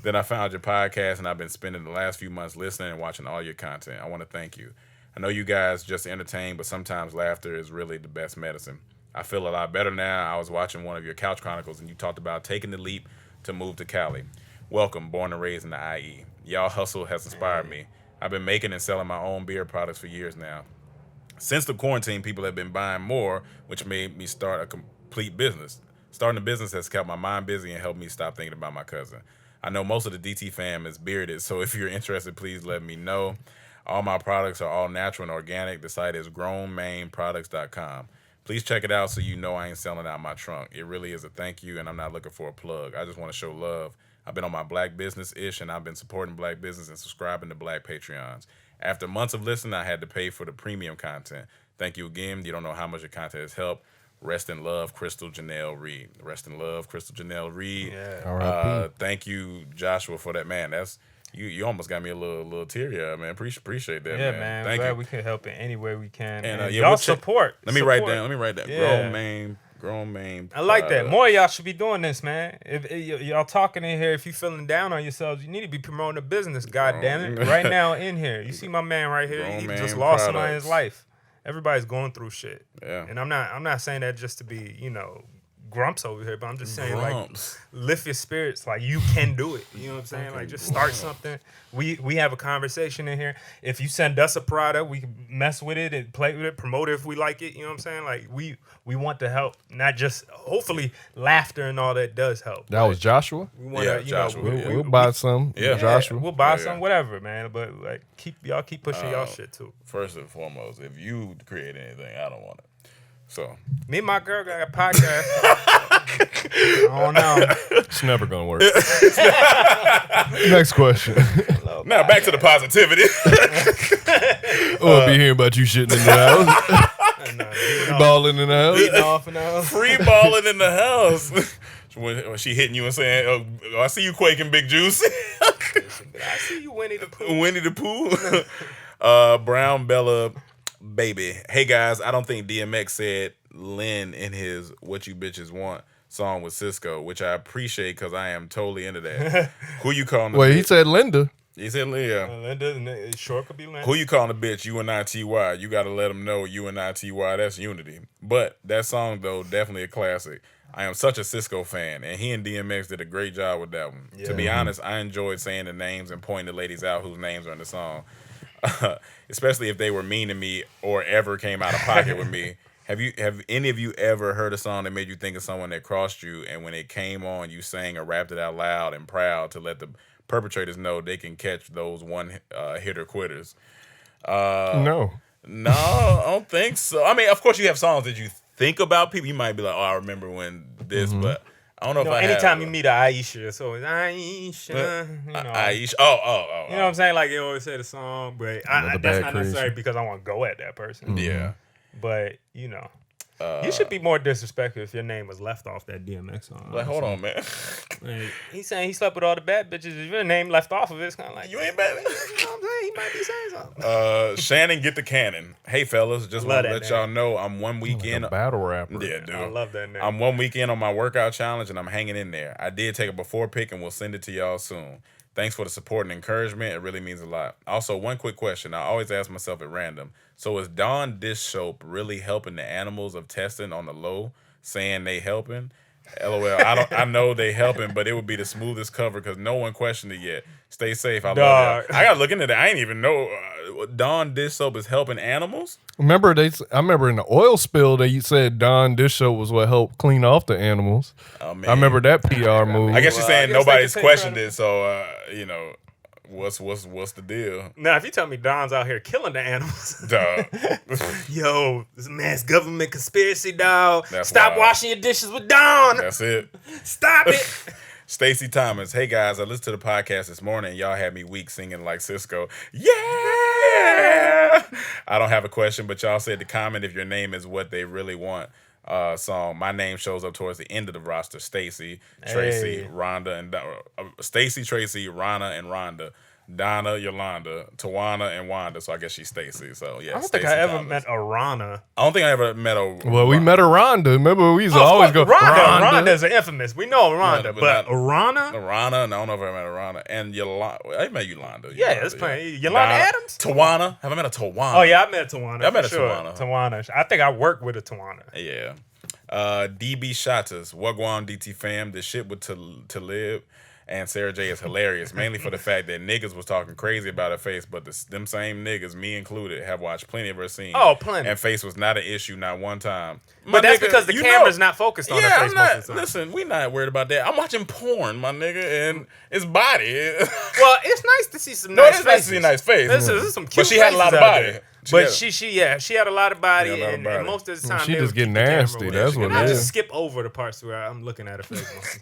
Then I found your podcast, and I've been spending the last few months listening and watching all your content. I want to thank you. I know you guys just entertain, but sometimes laughter is really the best medicine. I feel a lot better now. I was watching one of your Couch Chronicles, and you talked about taking the leap to move to Cali. Welcome, born and raised in the IE. Y'all hustle has inspired me. I've been making and selling my own beer products for years now. Since the quarantine, people have been buying more, which made me start a complete business. Starting a business has kept my mind busy and helped me stop thinking about my cousin. I know most of the DT fam is bearded, so if you're interested, please let me know. All my products are all natural and organic. The site is grownmainproducts.com. Please check it out so you know I ain't selling out my trunk. It really is a thank you, and I'm not looking for a plug. I just want to show love. I've been on my black business-ish, and I've been supporting black business and subscribing to black Patreons. After months of listening, I had to pay for the premium content. Thank you again. You don't know how much your content has helped. Rest in love, Crystal Janelle Reed. Rest in love, Crystal Janelle Reed. Yeah. Thank you, Joshua, for that, man. That's you almost got me a little teary-eyed, man. Appreciate that, yeah, man. Thank you. We can help in any way we can. And y'all support. Let me write that. Yeah. Grown Main. I like that. More of y'all should be doing this, man. If y'all talking in here, if you feeling down on yourselves, you need to be promoting a business. God damn it! Right now in here, you see my man right here. He just lost somebody in his life. Everybody's going through shit. Yeah. And I'm not saying that just to be grumps over here, but I'm just saying, Grumps. like, lift your spirits. Like, you can do it. You know what I'm saying? Like, just start something. We have a conversation in here. If you send us a product, we can mess with it and play with it, promote it if we like it. You know what I'm saying? Like, we want to help, not just, hopefully, laughter and all that does help. That was Joshua. We wanna, Joshua. We'll buy some. Yeah. Joshua. We'll buy some, whatever, man. But, like, keep pushing y'all shit, too. First and foremost, if you create anything, I don't want it. So Me and my girl got a podcast. I don't know. It's never gonna work. Next question. now back to the positivity. We'll be hearing about you shitting in the house, balling in the house. Beating off in the house. Free balling in the house. When she hitting you and saying, "Oh, I see you quaking, Big Juice." I see you, Winnie the Pooh. Winnie the Pooh. Brown Bella Baby. Hey guys, I don't think DMX said Lynn in his "What You Bitches Want" song with Cisco, which I appreciate because I am totally into that. Who you calling? Well, he said Linda. He said Leah. Linda, short could be Linda. Who you calling a bitch? You and I Ty. You got to let them know you and I Ty. That's unity. But that song though, definitely a classic. I am such a Cisco fan, and he and DMX did a great job with that one. Yeah. To be honest, I enjoyed saying the names and pointing the ladies out whose names are in the song. Especially if they were mean to me or ever came out of pocket with me. Have any of you ever heard a song that made you think of someone that crossed you, and when it came on, you sang or rapped it out loud and proud to let the perpetrators know they can catch those one hitter quitters? No. I don't think so. I mean, of course, you have songs that you think about people. You might be like, "Oh, I remember when this," but I don't know if I anytime have, you meet a Aisha, it's always Aisha. You know, Aisha. Oh. You know what I'm saying? Like, you always say the song, but that's not necessarily because I want to go at that person. Yeah. But, you know, you should be more disrespectful if your name was left off that DMX song. Like, hold on, man. Like, he's saying he slept with all the bad bitches. If your name left off of it, it's kind of like, You ain't bad. you know what I'm saying? He might be saying something. Shannon, get the cannon. Hey, fellas, just want to Love let that y'all know I'm 1 week in. A battle rapper. Yeah, dude. I love that name. I'm 1 week in on my workout challenge, and I'm hanging in there. I did take a before pic, and we'll send it to y'all soon. Thanks for the support and encouragement. It really means a lot. Also, one quick question. I always ask myself at random. So is Dawn dish soap really helping the animals of testing on the low, saying they helping? LOL. I know they helping, but it would be the smoothest cover because no one questioned it yet. Stay safe. I love y'all. I gotta look into that. I ain't even know Dawn dish soap is helping animals. I remember in the oil spill they said Dawn dish soap was what helped clean off the animals. Oh, man. I remember that PR move. I guess you're saying I guess nobody's they can take questioned it, so you know, what's the deal? Now, if you tell me Don's out here killing the animals, Duh. yo, this man's government conspiracy, dog. That's Stop wild. washing your dishes with Don. That's it. Stop it. Stacy Thomas, hey guys, I listened to the podcast this morning and y'all had me weak singing like Cisco. Yeah! I don't have a question, but y'all said to comment if your name is what they really want. Song. My name shows up towards the end of the roster. Stacy, Tracy, Hey. Rhonda, and Stacy, Tracy, Rana, and Rhonda. Donna, Yolanda, Tawana, and Wanda. So I guess she's Stacy. So yeah. I don't think I ever met a Rana. I don't think I ever met a. Well, we met a Rhonda. Remember, we used to always go, Rhonda's an infamous. We know Rhonda, but but not- a Rana? Rana, and I don't know if I met a Rana. And Yolanda. I met Yolanda. Yeah, that's plenty. Yolanda Adams? Tawana. Have I met a Tawana? Oh, yeah, I met Tawana. I met for a sure. Tawana. Tawana. I think I worked with a Tawana. Yeah. DB Shatas. Wagwan DT fam. This shit with to live. And Sarah J is hilarious, mainly for the fact that niggas was talking crazy about her face, but them same niggas, me included, have watched plenty of her scenes. Oh, plenty. And face was not an issue, not one time. But that's because the camera's not focused on her face most of the time. Listen, we not worried about that. I'm watching porn, my nigga, and his body. Well, it's nice to see some No, nice it's nice to faces. see a nice face. This is some cute But she had a lot of faces out body. there. But she had a lot of body, Yeah, a lot of and body. most of the time She they just would get keep the camera nasty. away. That's what And it I is. just skip over the parts where I'm looking at her face.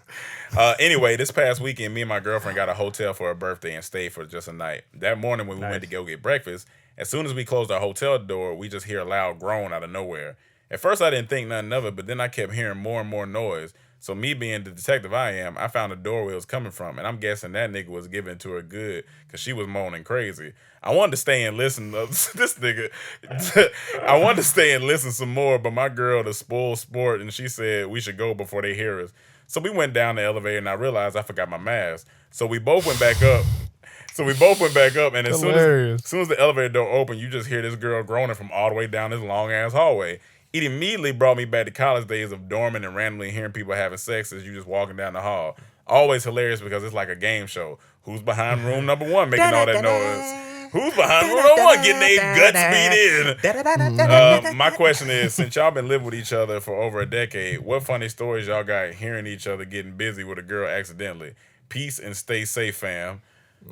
Anyway, this past weekend, me and my girlfriend got a hotel for her birthday and stayed for just a night. That morning when we went to go get breakfast, as soon as we closed our hotel door, we just hear a loud groan out of nowhere. At first, I didn't think nothing of it, but then I kept hearing more and more noise. So me being the detective I am, I found the door where it was coming from, and I'm guessing that nigga was giving it to her good because she was moaning crazy. I wanted to stay and listen to this nigga. I wanted to stay and listen some more, but my girl, the spoiled sport, and she said we should go before they hear us. So we went down the elevator, and I realized I forgot my mask. So we both went back up. And as soon as the elevator door opened, you just hear this girl groaning from all the way down this long-ass hallway. It immediately brought me back to college days of dorming and randomly hearing people having sex as you just walking down the hall. Always hilarious because it's like a game show. Who's behind room number one making all that noise? Who's behind room number one getting their guts beat in? My question is, since y'all been living with each other for over a decade, what funny stories y'all got hearing each other getting busy with a girl accidentally? Peace and stay safe, fam.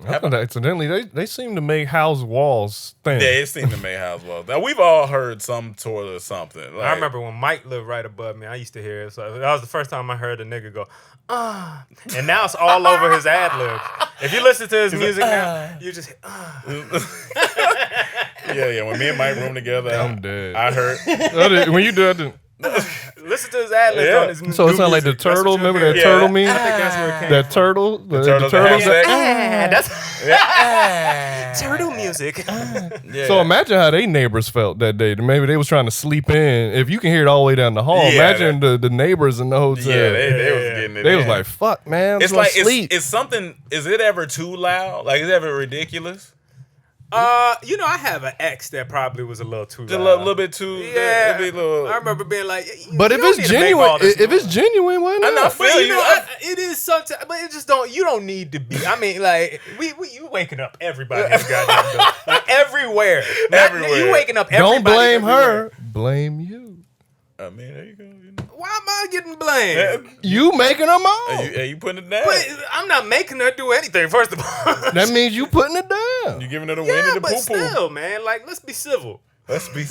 Accidentally, they seem to make house walls thin. Yeah, it seemed to make house walls. Now, we've all heard some sort of something. Like, I remember when Mike lived right above me. I used to hear it. So that was the first time I heard a nigga go, and now it's all over his ad libs. If you listen to his music now, you just yeah. When me and Mike room together, I'm dead. I heard When you do that, listen to his ad libs on his so it sounds like the turtle. Remember that turtle meme? I think that's where it came That from. turtle? The turtles that turtle? have sex. That's turtle music. Yeah. So imagine how they neighbors felt that day. Maybe they was trying to sleep in. If you can hear it all the way down the hall, Yeah, imagine the neighbors in the hotel. Yeah, they was getting it. They was in. like, "Fuck, man, I'm it's trying like to sleep." it's something. Is it ever too loud? Like, is it ever ridiculous? I have an ex that probably was a little too Just a loud. little bit too. Yeah, it'd be a little, I remember being like, But if it's genuine, why I not? know, I But feel you you. know, it is sometimes, but it just don't. You don't need to be. I mean, like you waking up everybody in the goddamn building. Like everywhere. Everywhere. You waking up everybody. Don't blame everywhere. her. Blame you. I mean, there you go. Why am I getting blamed? You making them all. You putting it down. But I'm not making her do anything. First of all, That means you putting it down. You giving it a yeah, Winnie the but Pooh Pooh. still, man, like let's be civil. Let's be.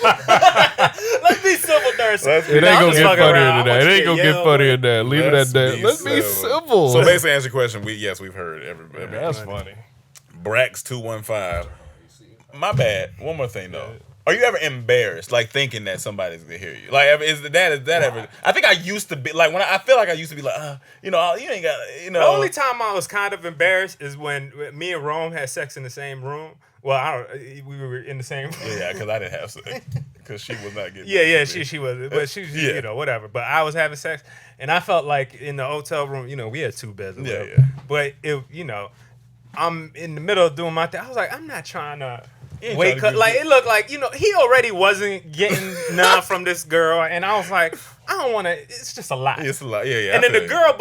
Let's be civil, nurse. Let's be- It ain't I'm gonna just get fucking funnier around. than I that. want It you ain't to gonna yell, get funnier than that. Leave it at that. Let's be civil. So basically, answer your question. We've heard everybody. That's funny. Brax215. My bad. One more thing though. Are you ever embarrassed, like thinking that somebody's gonna hear you? Like, is that ever? I think I used to be like when I feel like I used to be like, you ain't got, The only time I was kind of embarrassed is when me and Rome had sex in the same room. Well, we were in the same room. Yeah, because I didn't have sex. Because she was not getting. Yeah, she was, but she Yeah. whatever. But I was having sex, and I felt like in the hotel room, we had 2 beds. Or whatever. Yeah. But I'm in the middle of doing my thing. I was like, I'm not trying to ain't wake trying up. to Like do- it looked like he already wasn't getting none from this girl, and I was like, I don't want to. It's just a lot. It's a lot. Yeah. And I then the feel girl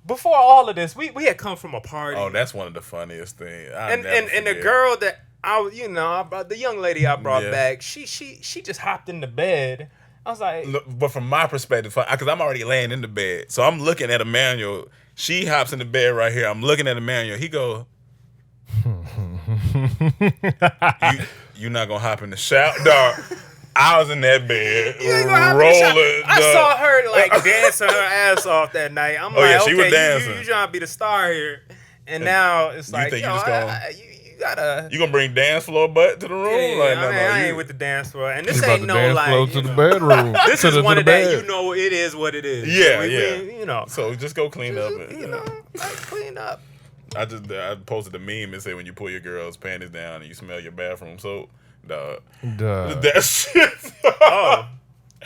before all of this, we had come from a party. you. Oh, that's one of the funniest things. and the girl that the young lady I brought Yeah. back, she just hopped in the bed. I was like, Look, but from my perspective, because I'm already laying in the bed, so I'm looking at Emmanuel. She hops in the bed right here. I'm looking at Emmanuel. He go, you not gonna hop in the shower, dog? I was in that bed, you ain't gonna hop in the shower. rolling. I dog. saw her like dancing her ass off that night. I'm Oh, like, yeah, she was okay, dancing. you trying to be the star here, and now it's like, think you yo, just gonna- you gotta. You gonna bring dance floor butt to the room? Yeah, Like, I you- ain't with the dance floor, and You this about ain't to no dance like. flow to you the know, bedroom. This To is the- one to of the that. bed. It is what it is. Yeah, We, So just go clean up. like clean up. I posted a meme and said when you pull your girl's panties down and you smell your bathroom soap, dog. Duh. That shit. Oh,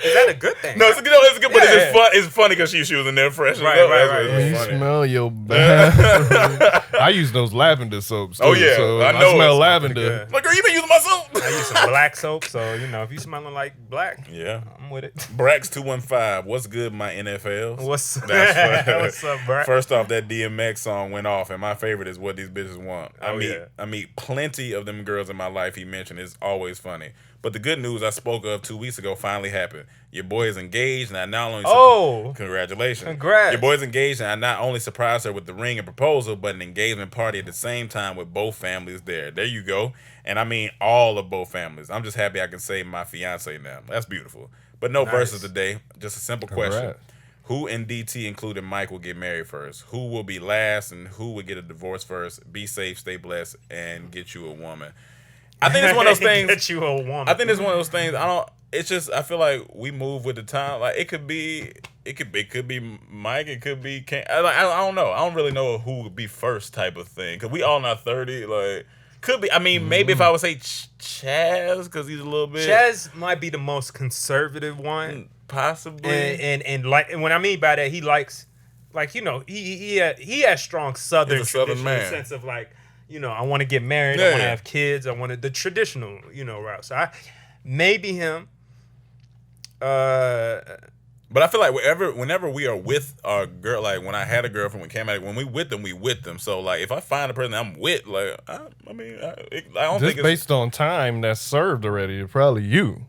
is that a good thing? No, it's good, but Yeah. it's funny because she was in there fresh. Right, That's right, what- right, it's You funny. smell your bathroom. I use those lavender soaps. Too, Oh, yeah, so I I know smell it's lavender. good. Like, girl, you been using my soap? I use some black soap, so if you smelling like black, Yeah. I'm with it. Brax215, what's good, my NFLs? What's That's funny. what's up, bro? First off, that DMX song went off, and my favorite is What These Bitches Want. Oh, I meet plenty of them girls in my life he mentioned. It's always funny. But the good news I spoke of 2 weeks ago finally happened. Your boy is engaged, and I not only... Oh. Congratulations. Congrats. Your boy's engaged, and I not only surprised her with the ring and proposal, but an engagement party at the same time with both families there. There you go. And I mean all of both families. I'm just happy I can say my fiance now. That's beautiful. But no Nice. verses today. Just a simple question. Congrats. Who in DT, including Mike, will get married first? Who will be last, and who will get a divorce first? Be safe, stay blessed, and get you a woman. I think it's one of those things. Get you a woman. I think it's one of those things. It's just I feel like we move with the time. Like it could be Mike. It could be Ken. I don't know. I don't really know who would be first type of thing. Cause we all not 30. Like could be. I mean, maybe if I would say Chaz, because he's a little bit. Chaz might be the most conservative one, Possibly. and like, and what I mean by that, he likes, like, he has strong Southern He's a Southern tradition man. in the sense of like, I want to get married, I Yeah, want to yeah. have kids, I want the traditional, route. So maybe him. But I feel like whenever we are with our girl, like when I had a girlfriend, when we with them, we with them. So like if I find a person I'm with, like I don't Just think it's based on time that's served already, it's probably you.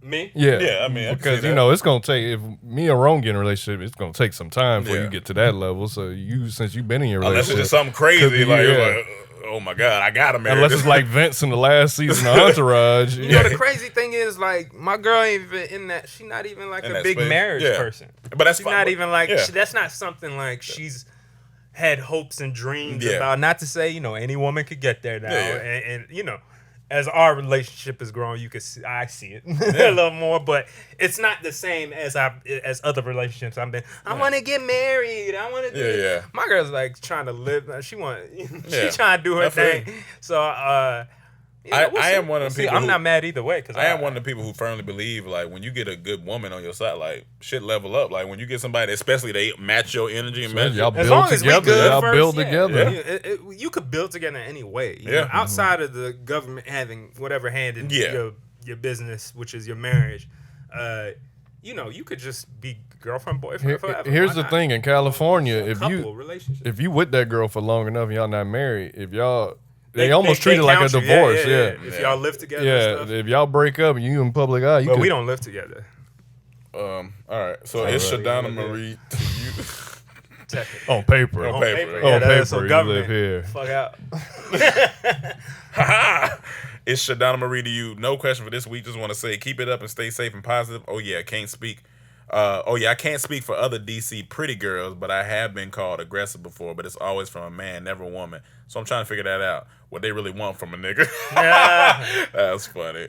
Me? Yeah. Yeah, I mean, because it's gonna take, if me and Ron get in a relationship, it's gonna take some time before you get to that level. So since you've been in your unless relationship, it's just something crazy, like, oh my God, I gotta marry. Unless it's like Vince in the last season of Entourage. You know, the crazy thing is, like, my girl ain't even in that. She's not even like a big marriage person. But that's she's not even like. That's not something like she's had hopes and dreams about. Not to say, you know, any woman could get there now, and you know. As our relationship has grown, you can see, I see it a little more, but it's not the same as other relationships I've been. I want to get married. I want to do it. My girl's like trying to live. She trying to do her thing. So I am one of the people. I'm not mad either way because I am one of the people who firmly believe like when you get a good woman on your side, like shit level up. Like when you get somebody, especially they match your energy and match. Y'all build together. Y'all build together. You could build together in any way. You know, outside of the government having whatever hand in your business, which is your marriage. You know, you could just be girlfriend, boyfriend forever. Here's the thing in California, if you with that girl for long enough and y'all not married, if y'all they almost treat it like a divorce. If y'all live together. If y'all break up and you in public eye, but we don't live together. All right. So it's Shadonna Marie to you. On paper. On paper. On paper. So you government. live here. Fuck out. It's Shadonna Marie to you. No question for this week. Just want to say keep it up and stay safe and positive. Oh yeah, I can't speak. I can't speak for other DC pretty girls, but I have been called aggressive before, but it's always from a man, never a woman. So I'm trying to figure that out. What they really want from a nigga. That's funny.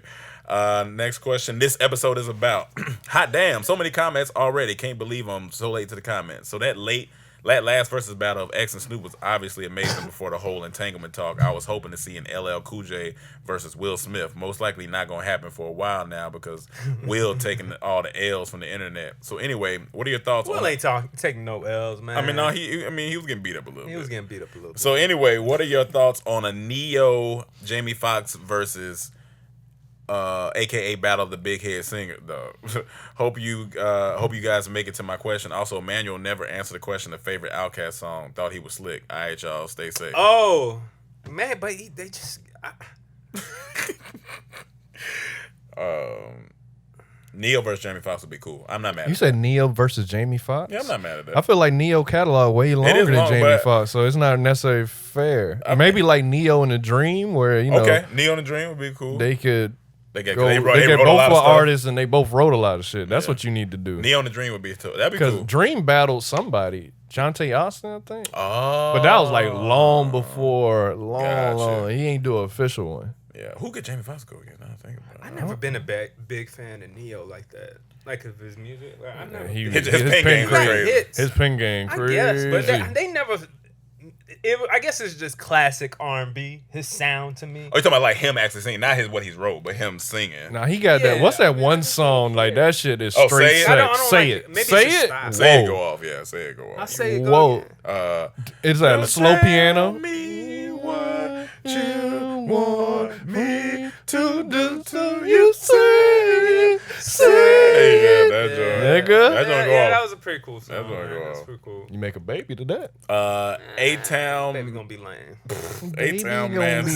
Next question. This episode is about hot damn, so many comments already. Can't believe I'm so late to the comments. So that last versus battle of X and Snoop was obviously amazing before the whole entanglement talk. I was hoping to see an LL Cool J versus Will Smith. Most likely not going to happen for a while now because Will taking all the L's from the internet. So anyway, what are your thoughts on ain't taking no L's, man. I mean, no, he was getting beat up a little bit. He was getting beat up a little bit. So anyway, what are your thoughts on a Neo Jamie Foxx versus AKA Battle of the Big Head Singer, though? hope you guys make it to my question. Also, Manuel never answered the question of favorite Outkast song. Thought he was slick. All right, y'all, stay safe. Oh man, but they just Neo versus Jamie Foxx would be cool. I'm not mad. You said Neo versus Jamie Foxx? Yeah, I'm not mad at that. I feel like Neo catalog way longer than Jamie Foxx, so it's not necessarily fair. Maybe like Neo in the Dream, where Neo in the Dream would be cool. They could. They get both artists and they both wrote a lot of shit. That's what you need to do. Neo and the Dream would be too. That'd be cool. Because Dream battled somebody, Jonte Austin, I think. Oh, but that was like long before, long. He ain't do an official one. Yeah, who could Jamie Foxx go against? I think about it. I've never been a big fan of Neo like that. Like of his music. Like, I never. His pen game crazy. His pen game crazy. I guess, but they never. I guess it's just classic R&B. His sound to me. Oh, you talking about like him actually singing, not what he's wrote, but him singing. Nah, he got that. What's that one song? Like that shit is straight sex. Say it. Say it. Say it go off. Yeah, say it go off. I say it go off. Is that a slow piano? Me what you want me to do to you say. Say nigga. That don't go off. That was a pretty cool song. That don't go off. That's pretty cool. You make a baby to that. A-Town. Baby gonna be lame. A-Town man.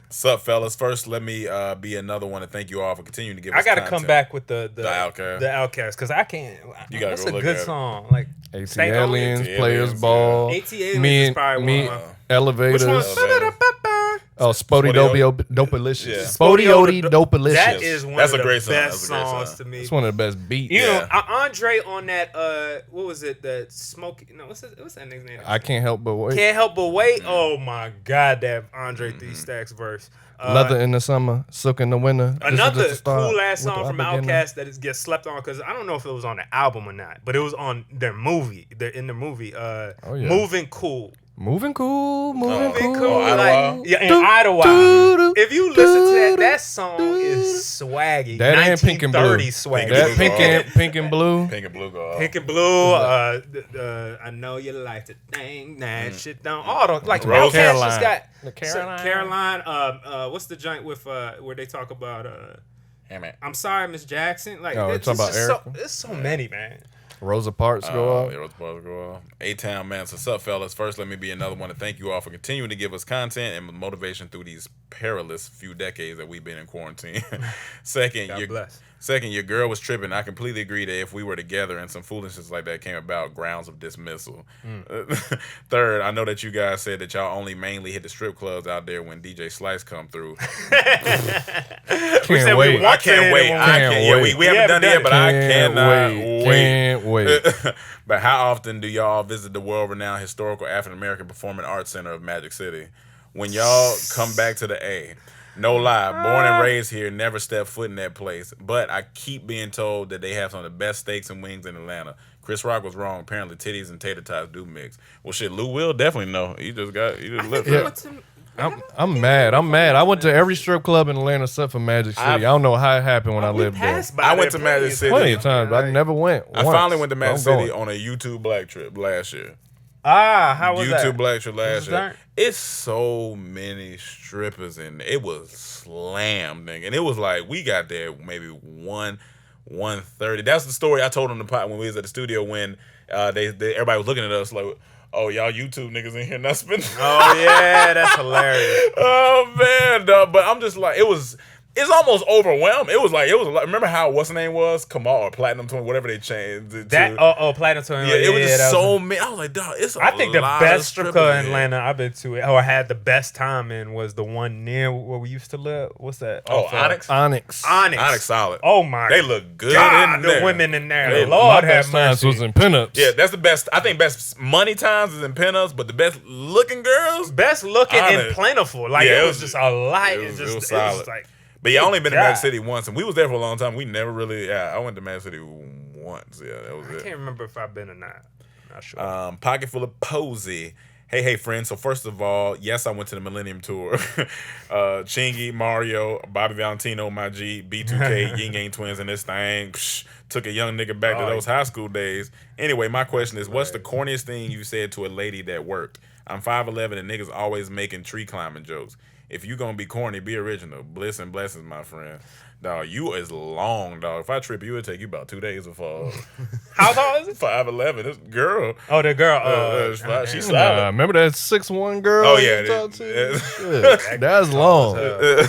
Sup, fellas? First, let me be another one to thank you all for continuing to give us I gotta content. come back with the Outkast. The Outkast, because I can't. That's a good song. Like AT-Aliens, Players Ball. AT-Aliens is probably one. Elevators. Which one? Oh, Spodie Dopalicious. Yeah. Spodie Dopalicious. That is one of the great best song. songs to me. It's one of the best beats. You know, Andre on that, what was it? That Smokey, no, what's that nigga's name? I Can't Help But Wait. Can't Help But Wait. Oh my God, that Andre 3 Stacks verse. Leather in the Summer, Silk in the Winter. Another cool ass song from Outkast that gets slept on because I don't know if it was on the album or not, but it was on their movie. In the movie, Moving Cool. Moving cool. Ottawa? Like, yeah, in Ottawa. If you listen to that song is swaggy. That and Pink and Blue. Swaggy. That Pink and Blue. Pink and Blue go off. Pink and Blue. I know you like to dang that shit down. All the like Rose Outkast just got Caroline. Caroline. What's the joint with where they talk about I'm sorry, Miss Jackson. Like it's talking about Erica? there's so many, man. Rosa Parks go off. Yeah, Rosa Parks go off. A-Town, man. So, what's up, fellas? First, let me be another one to thank you all for continuing to give us content and motivation through these perilous few decades that we've been in quarantine. Second, your girl was tripping. I completely agree that if we were together and some foolishness like that came about, grounds of dismissal. Third, I know that you guys said that y'all only mainly hit the strip clubs out there when DJ Slice come through. Can't wait. I can't wait. Yeah, we haven't done it yet, but I cannot wait. Can't wait. But how often do y'all visit the world-renowned historical African-American Performing Arts Center of Magic City? When y'all come back to the A. No lie, born and raised here, never stepped foot in that place. But I keep being told that they have some of the best steaks and wings in Atlanta. Chris Rock was wrong. Apparently, titties and tater tots do mix. Well, shit, Lou will definitely know. He just lived it. I'm mad. I went to every strip club in Atlanta except for Magic City. I don't know how it happened when I lived there. I went to Magic City Plenty of times, but I never went. I finally went to Magic City on a YouTube Black trip last year. How was that? YouTube Black trip last year. It's so many strippers in there. It was slammed, nigga. And it was like, we got there maybe 1:30. That's the story I told on the pod when we was at the studio when everybody was looking at us like, oh, y'all YouTube niggas in here not spending. Oh, yeah, that's hilarious. Oh, man, dog. But I'm just like, it's almost overwhelmed. It was like, remember how, what's the name was? Kamal or Platinum 20, whatever they changed it to. Platinum 20. Yeah, it was just so many. I was like, dog, it's a lot. I think the best strip club in Atlanta I've been to, or had the best time in, was the one near where we used to live. What's that? Onyx? Onyx solid. Oh, my They look good God, in there. the women in there. They Lord have times mercy. was in pinups. Yeah, that's the best. I think best money times is in pinups, but the best looking girls, Best looking Onyx. and plentiful. Like, Yeah, it was just a lot. it was It was solid. like, but yeah, I only been to God. Magic City once, and we was there for a long time. We never really. Yeah, I went to Magic City once. Yeah, that was I it. can't remember if I've been or not. Not sure. Pocket full of posy. Hey, friends. So first of all, yes, I went to the Millennium Tour. Chingy, Mario, Bobby Valentino, my G, B2K, Ying Yang Twins, and this thing. Psh, took a young nigga back to those high school days. Anyway, my question is, what's the corniest thing you said to a lady that worked? I'm 5'11", and niggas always making tree climbing jokes. If you gonna be corny, be original. Bliss and blessings, my friend. Dog, you is long, dog. If I trip you, it'd take you about 2 days to fall. How tall is it? 5'11". This girl. Oh, the girl. She's solid. Remember that 6'1" girl? Oh, yeah. you talked to? Shit, that's long. But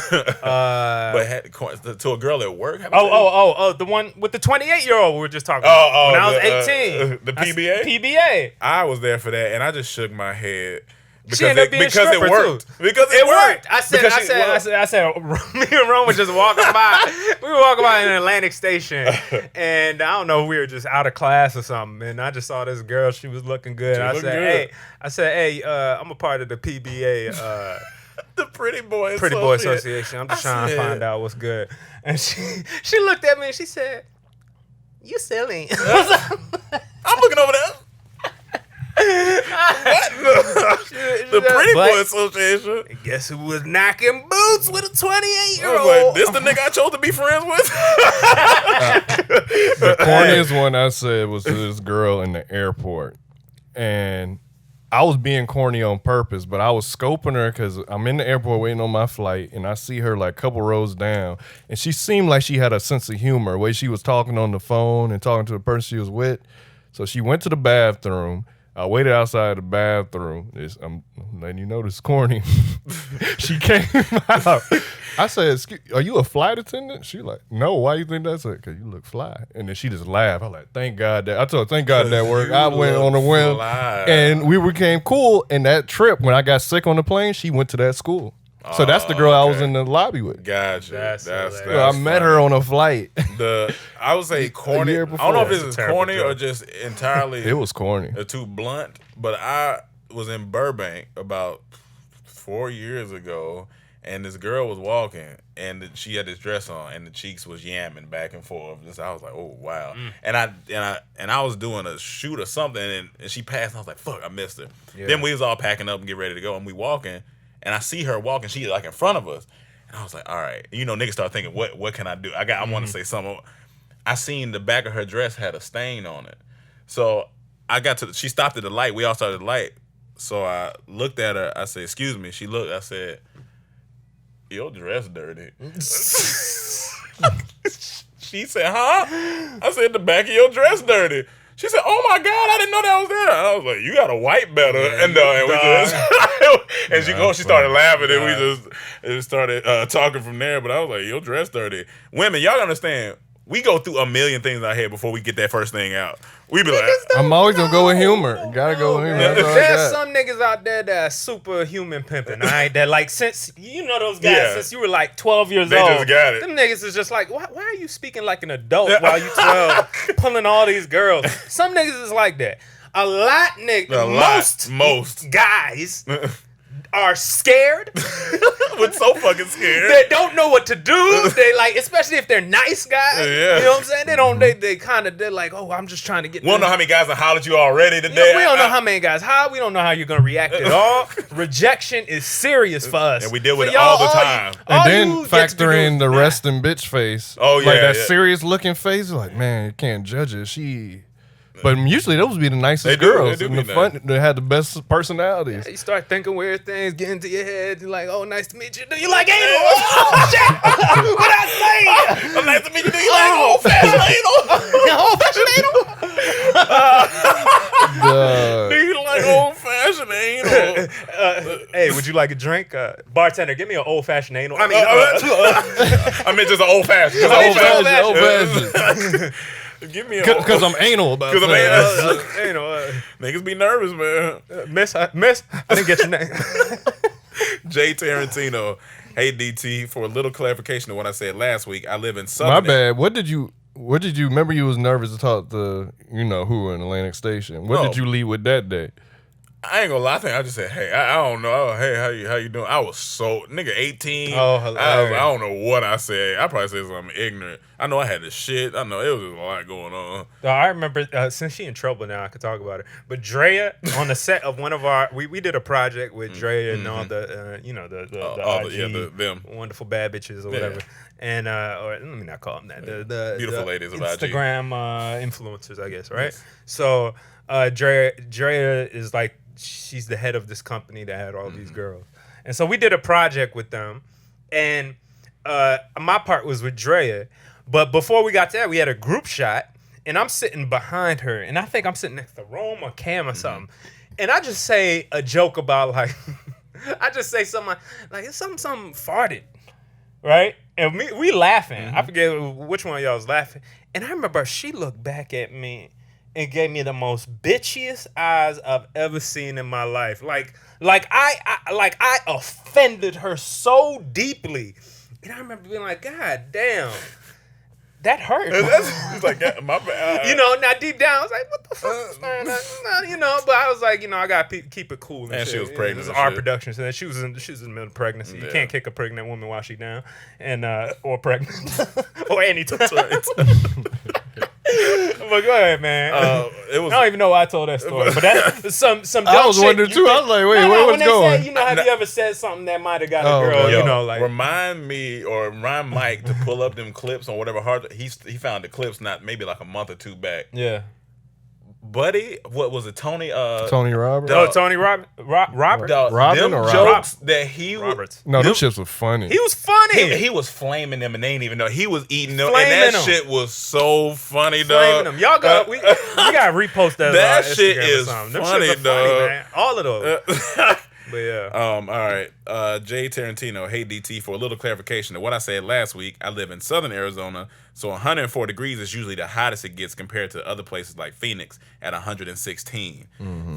to a girl at work? The one with the 28-year-old we were just talking about. When I was 18. The PBA? PBA. I was there for that, and I just shook my head. She ended up being a stripper, it worked. too. Because it worked. I said, me and Ron was just walking by. We were walking by in Atlantic Station, and I don't know, we were just out of class or something, and I just saw this girl. She was looking good. I said, hey, I'm a part of the PBA. The Pretty Boy Association. I'm just trying to find out what's good. And she looked at me and she said, "You silly." I'm looking over there. What? The Pretty Boy Association. Guess who was knocking boots with a 28-year-old? I was like, this the nigga I chose to be friends with? The corniest one I said was to this girl in the airport. And I was being corny on purpose, but I was scoping her because I'm in the airport waiting on my flight, and I see her like a couple rows down. And she seemed like she had a sense of humor, the way she was talking on the phone and talking to the person she was with. So she went to the bathroom. I waited outside the bathroom. I'm letting you know this is corny. She came out. I said, "Are you a flight attendant?" She like, "No, why you think that's?" Because you look fly. And then she just laughed. I was like, "Thank God that." I told her, "Thank God that worked." I went on a whim. And we became cool. And that trip, when I got sick on the plane, she went to that school. So that's the girl I was in the lobby with. Gotcha. That's I met her on a flight. I would say corny. I don't know if this is corny or just entirely. It was corny. Too blunt. But I was in Burbank about 4 years ago, and this girl was walking, and she had this dress on, and the cheeks was yamming back and forth. And I was like, oh wow. And I was doing a shoot or something, and she passed, and I was like, fuck, I missed her. Yeah. Then we was all packing up and get ready to go, and we walking, and I see her walking. She like in front of us, and I was like, all right. You know, niggas start thinking, what can I do? I want to say something. I seen the back of her dress had a stain on it, so I got to. She stopped at the light. We all started the light. So I looked at her. I said, excuse me. She looked. I said, your dress dirty. She said, huh? I said, the back of your dress dirty. She said, oh my God, I didn't know that was there. I was like, you got to wipe better. Yeah, and we just, she started laughing, and we just started talking from there. But I was like, your dress dirty. Women, y'all understand, we go through a million things in our head before we get that first thing out. We be like, I'm always gonna go with humor. Gotta go with humor. There's some niggas out there that are superhuman pimping, all right? That like, since you know those guys since you were like 12 years old. They just got it. Them niggas is just like, why are you speaking like an adult while you 12, pulling all these girls? Some niggas is like that. Most guys are scared. We're so fucking scared. They don't know what to do. They like, especially if they're nice guys. Yeah. You know what I'm saying? They don't. They're like, oh, I'm just trying to get. We don't know how many guys have hollered at you already today. We don't know how many guys holler. We don't know how you're gonna react at all. Rejection is serious for us. And we deal with it all the time. And then factor in the resting bitch face. Oh yeah, like that serious looking face. Like, man, you can't judge it. But usually those be the nicest girls and the fun. They had the best personalities. Yeah, you start thinking weird things, get into your head. You're like, oh, nice to meet you. Do you like anal? Oh shit! What I say? Oh, nice to meet you. Do you like old fashioned anal? Old fashioned anal? Do you like old fashioned anal? Hey, would you like a drink? Bartender, give me an old fashioned anal. I mean, just an old fashioned. Old fashioned. Give me because I'm anal about that. Niggas be nervous, man. Miss, I didn't get your name. Jay Tarantino. Hey DT, for a little clarification of what I said last week, I live in Southern. My bad. What did you remember? You was nervous to talk to who in Atlantic Station. What did you leave with that day? I ain't gonna lie. I just said, hey, I don't know. Hey, how you doing? I was so nigga 18. Oh, I don't know what I said. I probably said something ignorant. I know I had this shit. I know it was just a lot going on. I remember since she in trouble now, I could talk about it. But Drea on the set of one of our, we did a project with Drea and all the them wonderful bad bitches or whatever. And or let me not call them that. The beautiful ladies of Instagram influencers, I guess, right? Yes. So Drea is like, she's the head of this company that had all these girls. And so we did a project with them, and my part was with Drea. But before we got to that, we had a group shot, and I'm sitting behind her, and I think I'm sitting next to Rome or Cam or something. And I just say a joke about like, I just say something like it's something farted, right? And we laughing. I forget which one of y'all was laughing. And I remember she looked back at me and gave me the most bitchiest eyes I've ever seen in my life. Like I offended her so deeply. And I remember being like, God damn, that hurt. It's like, my bad. Now deep down, I was like, what the fuck? But I was like, I got to keep it cool. And she was pregnant. It was our production. So she was in the middle of pregnancy. You can't kick a pregnant woman while she's down or pregnant or any time. But go ahead, man. I don't even know why I told that story, but that's some dumb I was wondering too. I was like, wait, what's going? Have you ever said something that might have got a girl? Like remind me or remind Mike to pull up them clips on whatever hard he found the clips maybe like a month or two back. Yeah. Buddy, what was it? Tony Roberts. Tony Roberts. Robert. Robin or jokes that he Roberts. No, them shits was funny. He was funny. He was flaming them and they didn't even know he was eating them. And that shit was so funny, dog. Them. Y'all got we gotta repost that. That shit is funny, dog. Man. All of those. But yeah. All right. Jay Tarantino, hey DT, for a little clarification of what I said last week, I live in Southern Arizona, so 104 degrees is usually the hottest it gets compared to other places like Phoenix at 116.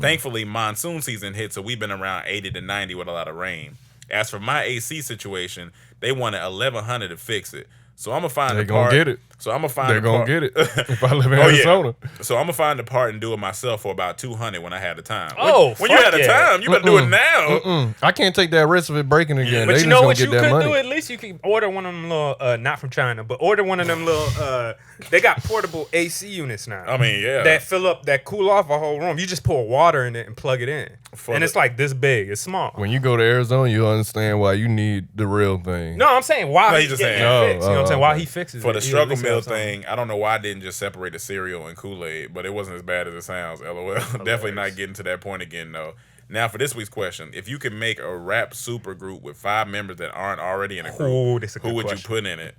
Thankfully, monsoon season hit, so we've been around 80 to 90 with a lot of rain. As for my AC situation, they wanted $1,100 to fix it. So I'm gonna find They the gonna part. get it. So I'm gonna find. They're the gonna part. get it if I live in Oh, yeah. Arizona. So I'm gonna find the part and do it myself for about $200 when I had the time. When you fuck had the yeah. time, you better do it now. I can't take that risk of it breaking again. Yeah. They But just you know gonna what get you that could money. do? At least you can order one of them little, not from China, but order one of them little. They got portable AC units now. I mean, yeah. That fill up, that cool off a whole room. You just pour water in it and plug it in, and it's like this big. It's small. When you go to Arizona, you understand why you need the real thing. No, I'm saying while No, he's he's just getting saying- it fixed. You know what I'm saying? Oh, While okay. he fixes For it. the he at struggle least meal has something. thing, I don't know why I didn't just separate the cereal and Kool-Aid, but it wasn't as bad as it sounds. LOL. Definitely not getting to that point again, though. Now, for this week's question, if you can make a rap super group with 5 members that aren't already in a group, Ooh, that's a good who would question. you put in it?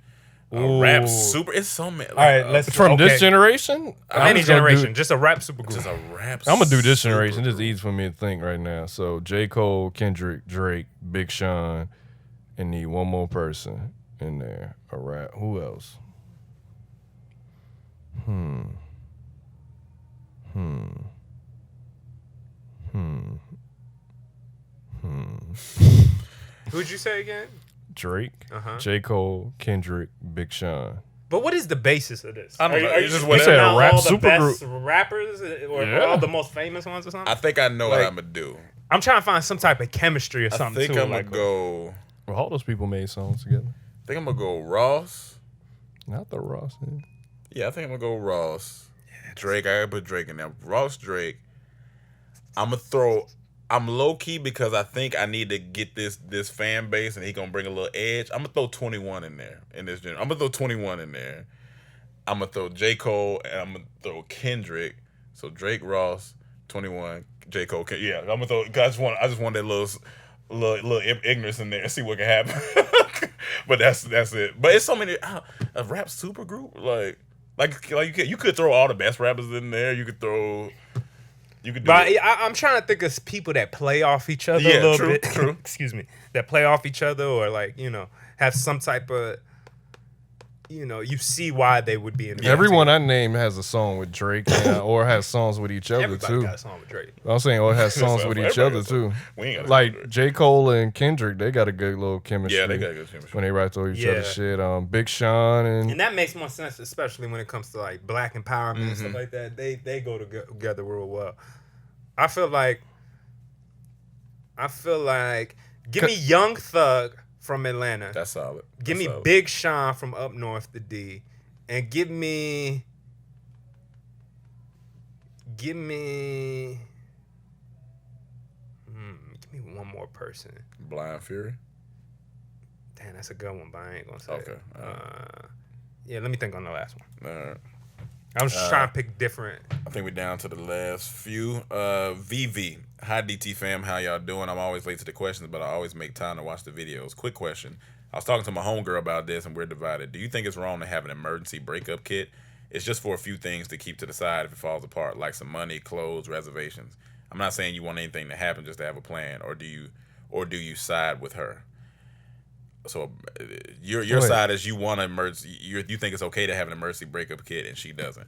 A Ooh. rap super? It's so many. All right, let's From okay. this generation, Any generation, just a rap super group. Just a rap. I'm gonna do this super generation. This is group. easy for me to think right now. So J. Cole, Kendrick, Drake, Big Sean, and need one more person in there. A rap. Who else? Who'd you say again? Drake, Uh-huh. J. Cole, Kendrick, Big Sean. But what is the basis of this? I don't know. Are you It's just just whatever. picking You said out a rap all the supergroup. best rappers or Yeah. all the most famous ones or something? I think I know what Like- I'm gonna do. I'm trying to find some type of chemistry or I something think too. I'm gonna like, go. Well, all those people made songs together. I think I'm gonna go Ross. Not the Ross. Man. Yeah, I think I'm gonna go Ross. Drake, I gotta put Drake in there. Ross, Drake. I'm low key because I think I need to get this fan base and he gonna bring a little edge. I'm gonna throw 21 in there in this genre. I'm gonna throw 21 in there. I'm gonna throw J. Cole and I'm gonna throw Kendrick. So Drake, Ross, 21, J. Cole. Yeah, I'm gonna throw. Cause I just want that little ignorance in there and see what can happen. But that's it. But it's so many a rap super group like you could throw all the best rappers in there. You could do But it. I'm trying to think of people that play off each other Yeah, a little true, bit. true. Excuse me. That play off each other or have some type of, you see why they would be in the band Everyone I name has a song with Drake or has songs with each other Everybody too. got a song with Drake. I'm saying or has songs with each Everybody other got too. We ain't got a Like song with J. Cole and Kendrick, they got a good little chemistry. Yeah, they got good chemistry. when they write to each Yeah. other shit. Big Sean and And that makes more sense, especially when it comes to like black empowerment and stuff like that. They go together real well. I feel like give me Young Thug from Atlanta. That's solid. Give That's me solid. Big Sean from up north, the D, and give me one more person. Blind Fury. Damn, that's a good one, but I ain't gonna say Okay, it. alright. Yeah, let me think on the last one. All right. I was just trying to pick different. I think we're down to the last few. VV. Hi, DT fam. How y'all doing? I'm always late to the questions, but I always make time to watch the videos. Quick question. I was talking to my homegirl about this, and we're divided. Do you think it's wrong to have an emergency breakup kit? It's just for a few things to keep to the side if it falls apart, like some money, clothes, reservations. I'm not saying you want anything to happen just to have a plan, or do you side with her? So your Wait. side is you want an emergency. You think it's okay to have an emergency breakup kit, and she doesn't.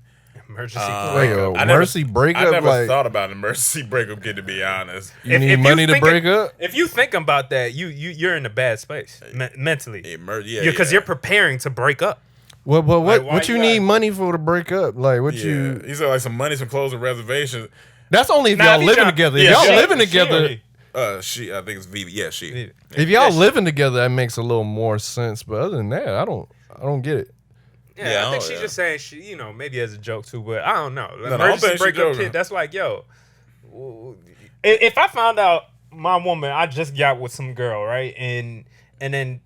Emergency Wait, breakup. I emergency breakup. I never like thought about an emergency breakup kit, to be honest. you need money to break up. If you think about that, you're in a bad space mentally. Because you're preparing to break up. What Like, why what you you need gotta- money for to break up? Like what Yeah, you? he said like some money, some clothes, and reservations. That's only if Nah, y'all if you living tryna- together. If Yeah, y'all she- living She together, already- I think it's Vivi. Yeah, she. Vivi. if y'all living together, that makes a little more sense. But other than that, I don't get it. Yeah, Yeah, I think oh, she's yeah. just saying maybe as a joke too, but I don't know. I don't Emergency think she breakup joking. kit. That's like, yo, if I found out my woman, I just got with some girl, right, and then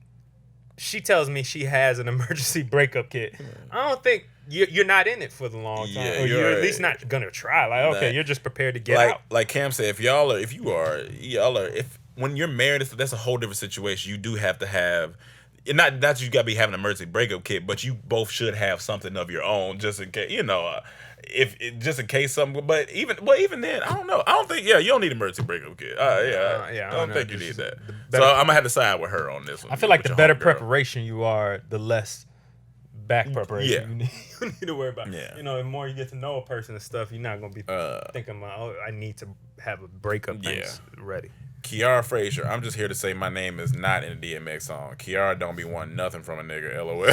she tells me she has an emergency breakup kit, I don't think you're not in it for the long time, Yeah, or you're you're at right. least not gonna try. Like, okay, Nah. you're just prepared to get out. Like Cam said, if when you're married, that's a whole different situation. You do have to have. Not that you gotta be having an emergency breakup kit, but you both should have something of your own, just in case. Just in case something. But even then, I don't know. I don't think. Yeah, you don't need an emergency breakup kit. Yeah, I don't know. think you This need is that. the So better- I'm gonna have to side with her on this one. I feel like with the your better homegirl. preparation you are, the less back preparation Yeah. you need to worry about. Yeah. The more you get to know a person and stuff, you're not gonna be thinking about, I need to have a breakup things ready. Kiara Frazier, I'm just here to say my name is not in a DMX song. Kiara don't be wanting nothing from a nigga, LOL.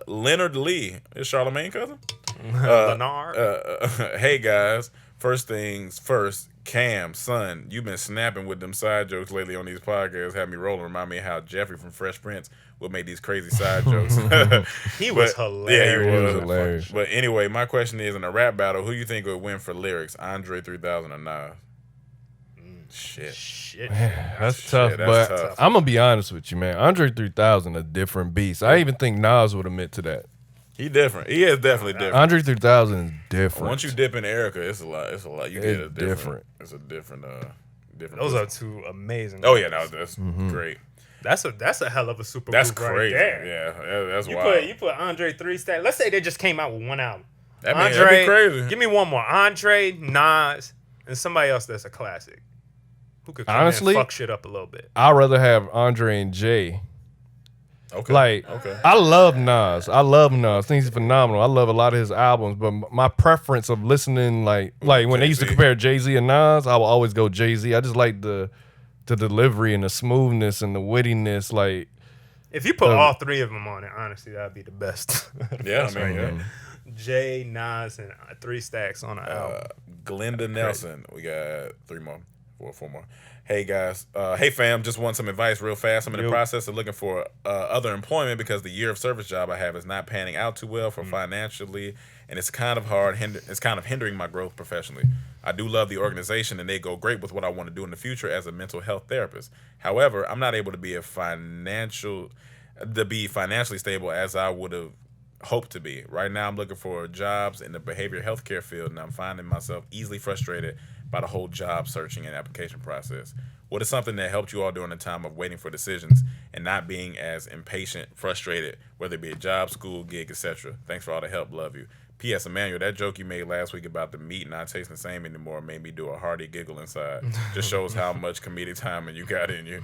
Leonard Lee. Is Charlamagne cousin? Leonard. Hey guys, first things first, Cam, son, you've been snapping with them side jokes lately on these podcasts. Had me rolling. Remind me how Jeffrey from Fresh Prince would make these crazy side jokes. He was hilarious. Yeah, He was hilarious. But anyway, my question is, in a rap battle, who you think would win for lyrics, Andre 3000 or Nas? Shit. That's tough, that's but tough. I'm gonna be honest with you, man. Andre 3000 a different beast. I even think Nas would admit to that. He different. He is definitely different. Andre 3000 is different. Once you dip in Erica, it's a lot. You get a different. It's a different. Those are two amazing. Oh yeah, that's great. That's a hell of a super. That's group crazy. Right there. Yeah, that's wild. You put Andre 3 Stack. Let's say they just came out with one album. That'd be crazy. Give me one more. Andre, Nas, and somebody else that's a classic. Who could come honestly in and fuck shit up a little bit? I'd rather have Andre and Jay. Okay. I love Nas. I think he's phenomenal. I love a lot of his albums, but my preference of listening, like when they used to compare Jay-Z and Nas, I will always go Jay-Z. I just like the delivery and the smoothness and the wittiness. Like, if you put all three of them on it, honestly, that'd be the best. Yeah, I mean, Jay, Nas, and 3 Stacks on an album. Glenda Nelson. We got 4 more. Hey guys, hey fam, just want some advice real fast. I'm in the process of looking for other employment because the year of service job I have is not panning out too well for financially, and it's kind of hard. It's kind of hindering my growth professionally. I do love the organization and they go great with what I want to do in the future as a mental health therapist. However, I'm not able to be financially stable as I would have hoped to be. Right now, I'm looking for jobs in the behavioral healthcare field, and I'm finding myself easily frustrated by the whole job searching and application process. What is something that helped you all during the time of waiting for decisions and not being as impatient, frustrated, whether it be a job, school, gig, etc.? Thanks for all the help. Love you. P.S. Emmanuel, that joke you made last week about the meat not tasting the same anymore made me do a hearty giggle inside. Just shows how much comedic timing you got in you.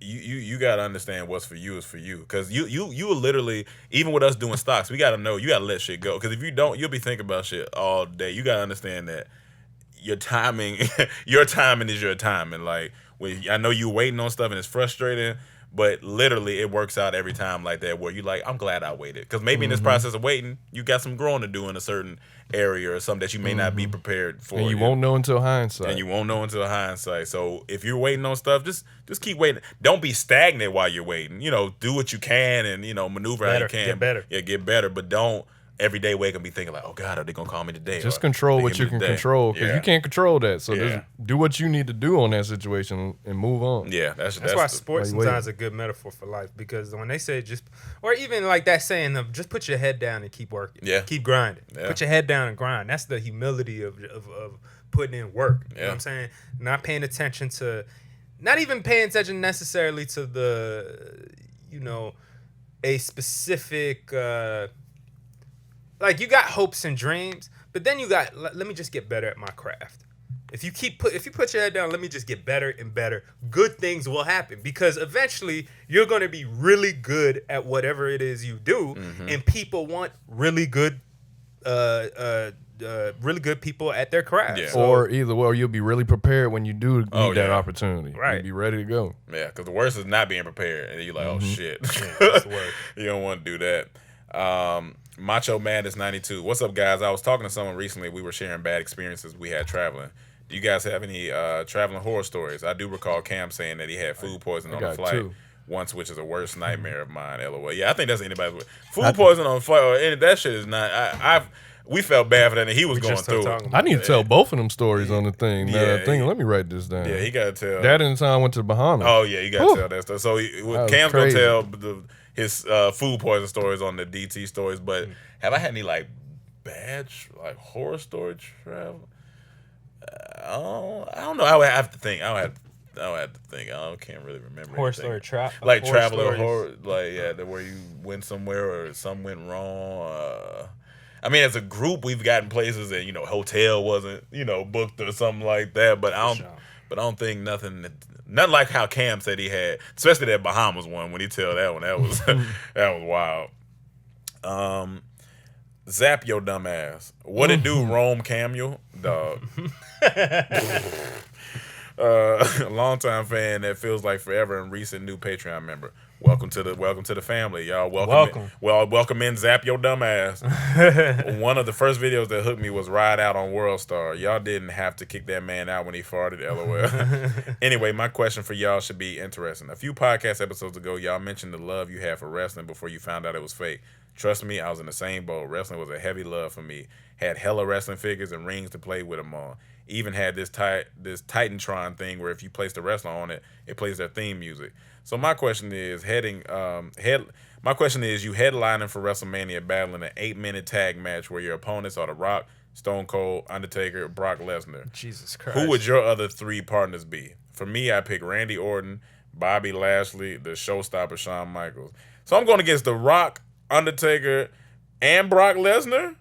You gotta understand what's for you is for you, because you literally, even with us doing stocks, we gotta know you gotta let shit go, because if you don't, you'll be thinking about shit all day. You gotta understand that your timing is your timing. Like, I know you waiting on stuff and it's frustrating, but literally it works out every time like that, where you like, I'm glad I waited, because maybe in this process of waiting you got some growing to do in a certain area or something that you may not be prepared for, and you won't know until hindsight. So if you're waiting on stuff, just keep waiting. Don't be stagnant while you're waiting. Do what you can and maneuver how you can. Get better, but don't every day wake up and be thinking like, oh God, are they gonna call me today? Just control what you can control, because you can't control that. So just do what you need to do on that situation and move on. Yeah, that's why sports sometimes is a good metaphor for life, because when they say or even like that saying of just put your head down and keep working. Yeah. Keep grinding. Yeah. Put your head down and grind. That's the humility of putting in work. You know what I'm saying? Not paying attention to, not even paying attention necessarily to the, a specific, like you got hopes and dreams, but then you got, let me just get better at my craft. If you put your head down, let me just get better and better, good things will happen, because eventually you're going to be really good at whatever it is you do, and people want really good people at their craft. Yeah. So, Or either way, you'll be really prepared when you do need that opportunity. Right. You'll be ready to go. Yeah, because the worst is not being prepared, and you're like, oh shit. Yeah, that's the worst. You don't want to do that. Macho Man is 92. What's up, guys? I was talking to someone recently. We were sharing bad experiences we had traveling. Do you guys have any traveling horror stories? I do recall Cam saying that he had food poisoning on the flight once, which is a worst nightmare of mine. LOL. Yeah, I think that's anybody's. Food poisoning on the flight, that shit is not. We felt bad for that, and he was going through it. I need to tell both of them stories on the thing. Let me write this down. Yeah, he got to tell. That and the time I went to the Bahamas. Oh, yeah, you got to tell that stuff. So Cam's going to tell his food poison stories on the DT stories, but have I had any bad horror story travel? I don't know. I would have to think. I can't really remember. Horror story travel horror, where you went somewhere or something went wrong. I mean, as a group, we've gotten places and hotel wasn't booked or something like that. But I don't think nothing like how Cam said he had, especially that Bahamas one. When he tell that one, that was that was wild. Zap your dumb ass. What it do, Rome Camel? Dog. A longtime fan that feels like forever and recent new Patreon member. Welcome to the family, y'all. Welcome in. Zap your dumb ass. One of the first videos that hooked me was Ride Out on World Star. Y'all didn't have to kick that man out when he farted. LOL. Anyway, my question for y'all should be interesting. A few podcast episodes ago, y'all mentioned the love you had for wrestling before you found out it was fake. Trust me, I was in the same boat. Wrestling was a heavy love for me. Had hella wrestling figures and rings to play with them on. Even had this Titantron thing where if you place the wrestler on it, it plays their theme music. So my question is, you headlining for WrestleMania battling an 8-minute tag match where your opponents are The Rock, Stone Cold, Undertaker, Brock Lesnar. Jesus Christ. Who would your other 3 partners be? For me, I pick Randy Orton, Bobby Lashley, the showstopper Shawn Michaels. So I'm going against The Rock, Undertaker, and Brock Lesnar?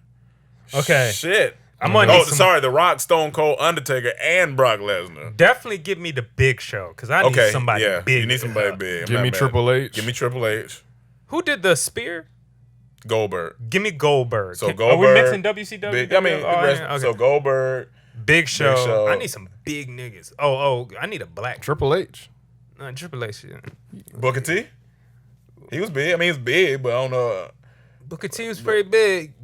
Okay. Shit. The Rock, Stone Cold, Undertaker, and Brock Lesnar. Definitely give me the Big Show, because I need somebody big. You need somebody big. Give me Triple H. Give me Triple H. Who did the spear? Goldberg. Give me Goldberg. So Goldberg. Are we mixing WCW? So Goldberg. Big Show. I need some big niggas. I need a black. Triple H. Triple H. Yeah. Booker T. He was big. I mean, he's big, but I don't know. Booker T was pretty big.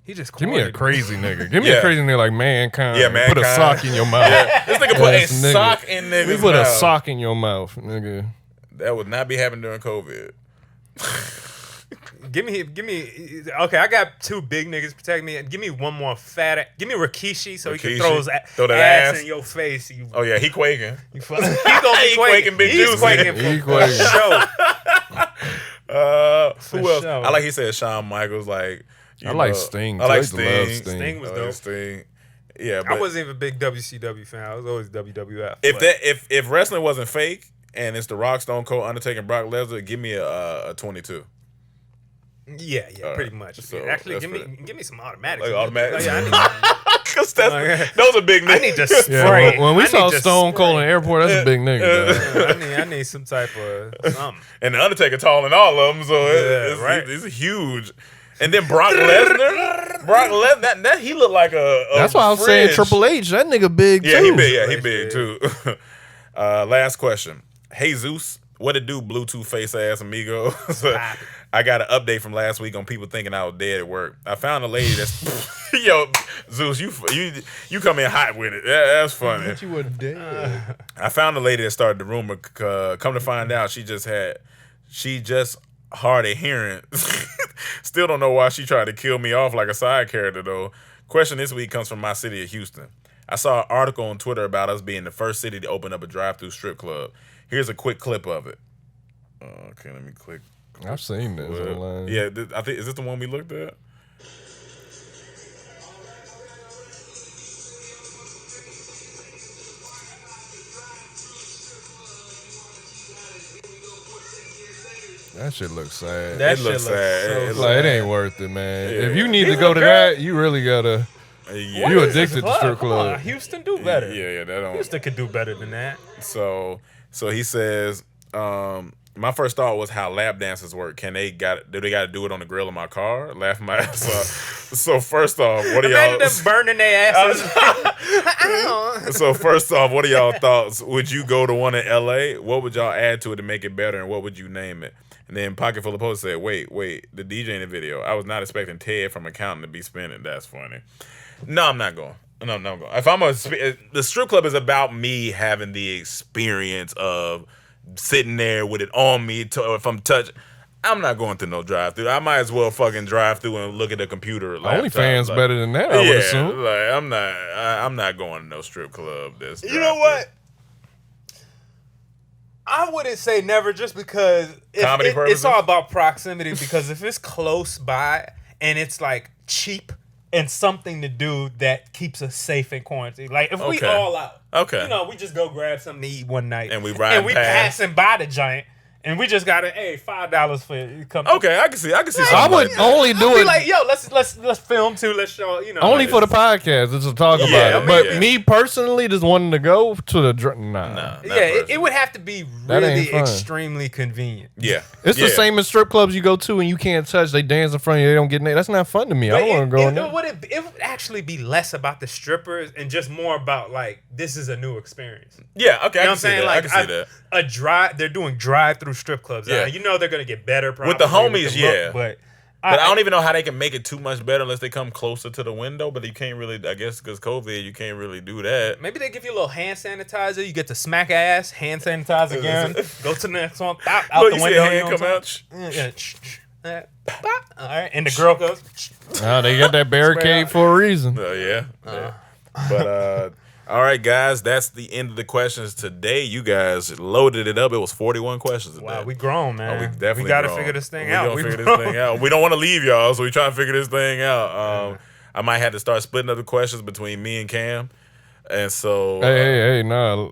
He just give me a crazy nigga. Give me a crazy nigga like Mankind. Yeah, Mankind. Put a sock in your mouth. This nigga put a sock in niggas' We put a sock in your mouth, nigga. That would not be happening during COVID. Give me. Okay, I got 2 big niggas protect me. Give me one more fat. Give me Rikishi so he can throw that ass in your face. He quaking. He gonna be quaking. Big He's juicy. quaking for sure. Who else? I like he said Shawn Michaels. Like I like Sting. I like Sting. Sting was dope. Sting. Yeah, but I wasn't even a big WCW fan. I was always WWF. If wrestling wasn't fake and it's The Rock, Stone Cold, Undertaker, and Brock Lesnar, give me a 22. Yeah, pretty much. So actually, give me some automatics. Like automatics. I need Because those are big niggas. I need to spray. When we saw Stone Cold in the airport, that's a big nigga. I need some type of something. And the Undertaker taller than all of them, so it's huge. And then Brock Lesnar, that he looked like a that's why I was saying Triple H. That nigga big too. He big too. Last question. Hey Zeus, what it do, Bluetooth face ass amigo? I got an update from last week on people thinking I was dead at work. I found a lady that's yo Zeus, you come in hot with it. That's funny. That you were dead. I found a lady that started the rumor. Come to find out, she just hard of hearing. Still don't know why she tried to kill me off like a side character though. Question this week comes from my city of Houston. I saw an article on Twitter about us being the first city to open up a drive-through strip club. Here's a quick clip of it. Okay, let me click. I've seen this online. Yeah, I think is this the one we looked at? That shit looks sad. That it looks sad. It ain't worth it, man. Yeah. If you need to go to that, you really gotta. You addicted to strip club. Houston do better. Yeah, that don't. Houston could do better than that. So he says, my first thought was how lap dances work. Do they got to do it on the grill of my car? Laughing my ass off. So first off, what are y'all? Imagine them burning their asses. So first off, what are y'all thoughts? Would you go to one in LA? What would y'all add to it to make it better, and what would you name it? And then Pocket Full of Posts said, wait, the DJ in the video. I was not expecting Ted from Accounting to be spinning. That's funny. No, I'm not going. No, I'm not going. The strip club is about me having the experience of sitting there with it on me. If I'm touching, I'm not going through no drive-through. I might as well fucking drive through and look at the computer. OnlyFans better than that, I would assume. Like I'm not going to no strip club. You know what? I wouldn't say never, just because it's all about proximity. Because if it's close by and it's like cheap and something to do that keeps us safe in quarantine, like if we all out, we just go grab something to eat one night, and we passing by the giant, And we just got $5 for it. Come Okay, I can see I something would like that. only do Be it like, yo, let's film too. Let's show, only for the podcast. Just to talk about I it. mean, But yeah. me personally, just wanting to go to the Nah, nah. not it would have to be That ain't really fun. extremely convenient. Yeah, It's yeah. the same as strip clubs you go to and you can't touch. They dance in front of you. They don't get naked. That's not fun to me. I But don't want to go in there. it would actually be less about the strippers and just more about like this is a new experience. Yeah, okay, You know I what can I'm saying? see that. I Like can see that. they're doing drive-through strip clubs. Yeah. Now, you know they're gonna get better probably With the homies, the look, yeah. But But I don't even know how they can make it too much better unless they come closer to the window. But you can't really, I guess, because COVID, you can't really do that. maybe they give you a little hand sanitizer. You get to smack ass, hand sanitize again. Go to the next one. Pop out Look, the you window. see a hand you know come what I'm out. saying? Pop. All right, and the girl goes. Nah, they got that barricade for a reason. Yeah. But all right, guys, that's the end of the questions today. You guys loaded it up. It was 41 questions today. Wow, we grown, man. We definitely gotta grown. figure this thing We out. gonna figure this thing out. We don't want to leave y'all, so we trying to figure this thing out. I might have to start splitting up the questions between me and Cam, and so Hey, nah.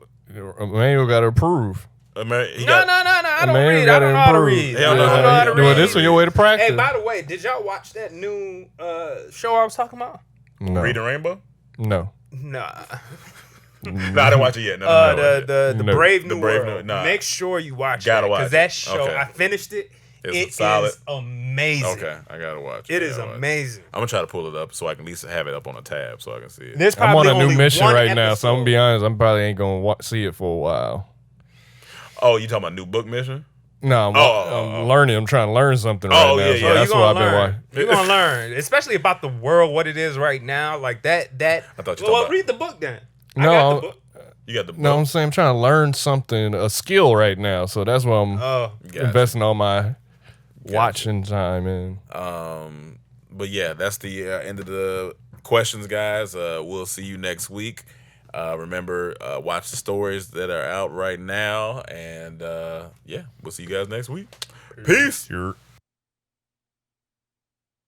Emmanuel got to approve. No. I don't Emmanuel read. I gotta don't know how to improve. read. He don't I know don't how know how to to read. Well, this is your way to practice. Hey, by the way, did y'all watch that new show I was talking about? no. Read the Rainbow. No. Nah. No, I didn't watch it yet. No, The No. Brave The New Brave World. New- nah. Make sure you watch Gotta that watch because it. that show Okay. I finished it. Is It it solid? is amazing. Okay, I gotta watch. It I is gotta watch. amazing. I'm gonna try to pull it up so I can at least have it up on a tab so I can see it. There's I'm on probably a new only mission one right now, so I'm going to be episode. honest. I'm probably ain't going to see it for a while. Oh, you talking about new book mission? No, I'm learning. I'm trying to learn something right now. yeah, So yeah. that's you what I've gonna been learn. watching. You're gonna learn, especially about the world, what it is right now. Like that. I thought you were Well, talking read the book then. No, I got the book. You got the book. No, I'm saying I'm trying to learn something, a skill right now. So that's why I'm Gotcha. investing all my watching time in. But yeah, that's the end of the questions, guys. We'll see you next week. Remember, watch the stories that are out right now, and yeah, we'll see you guys next week. Peace. You're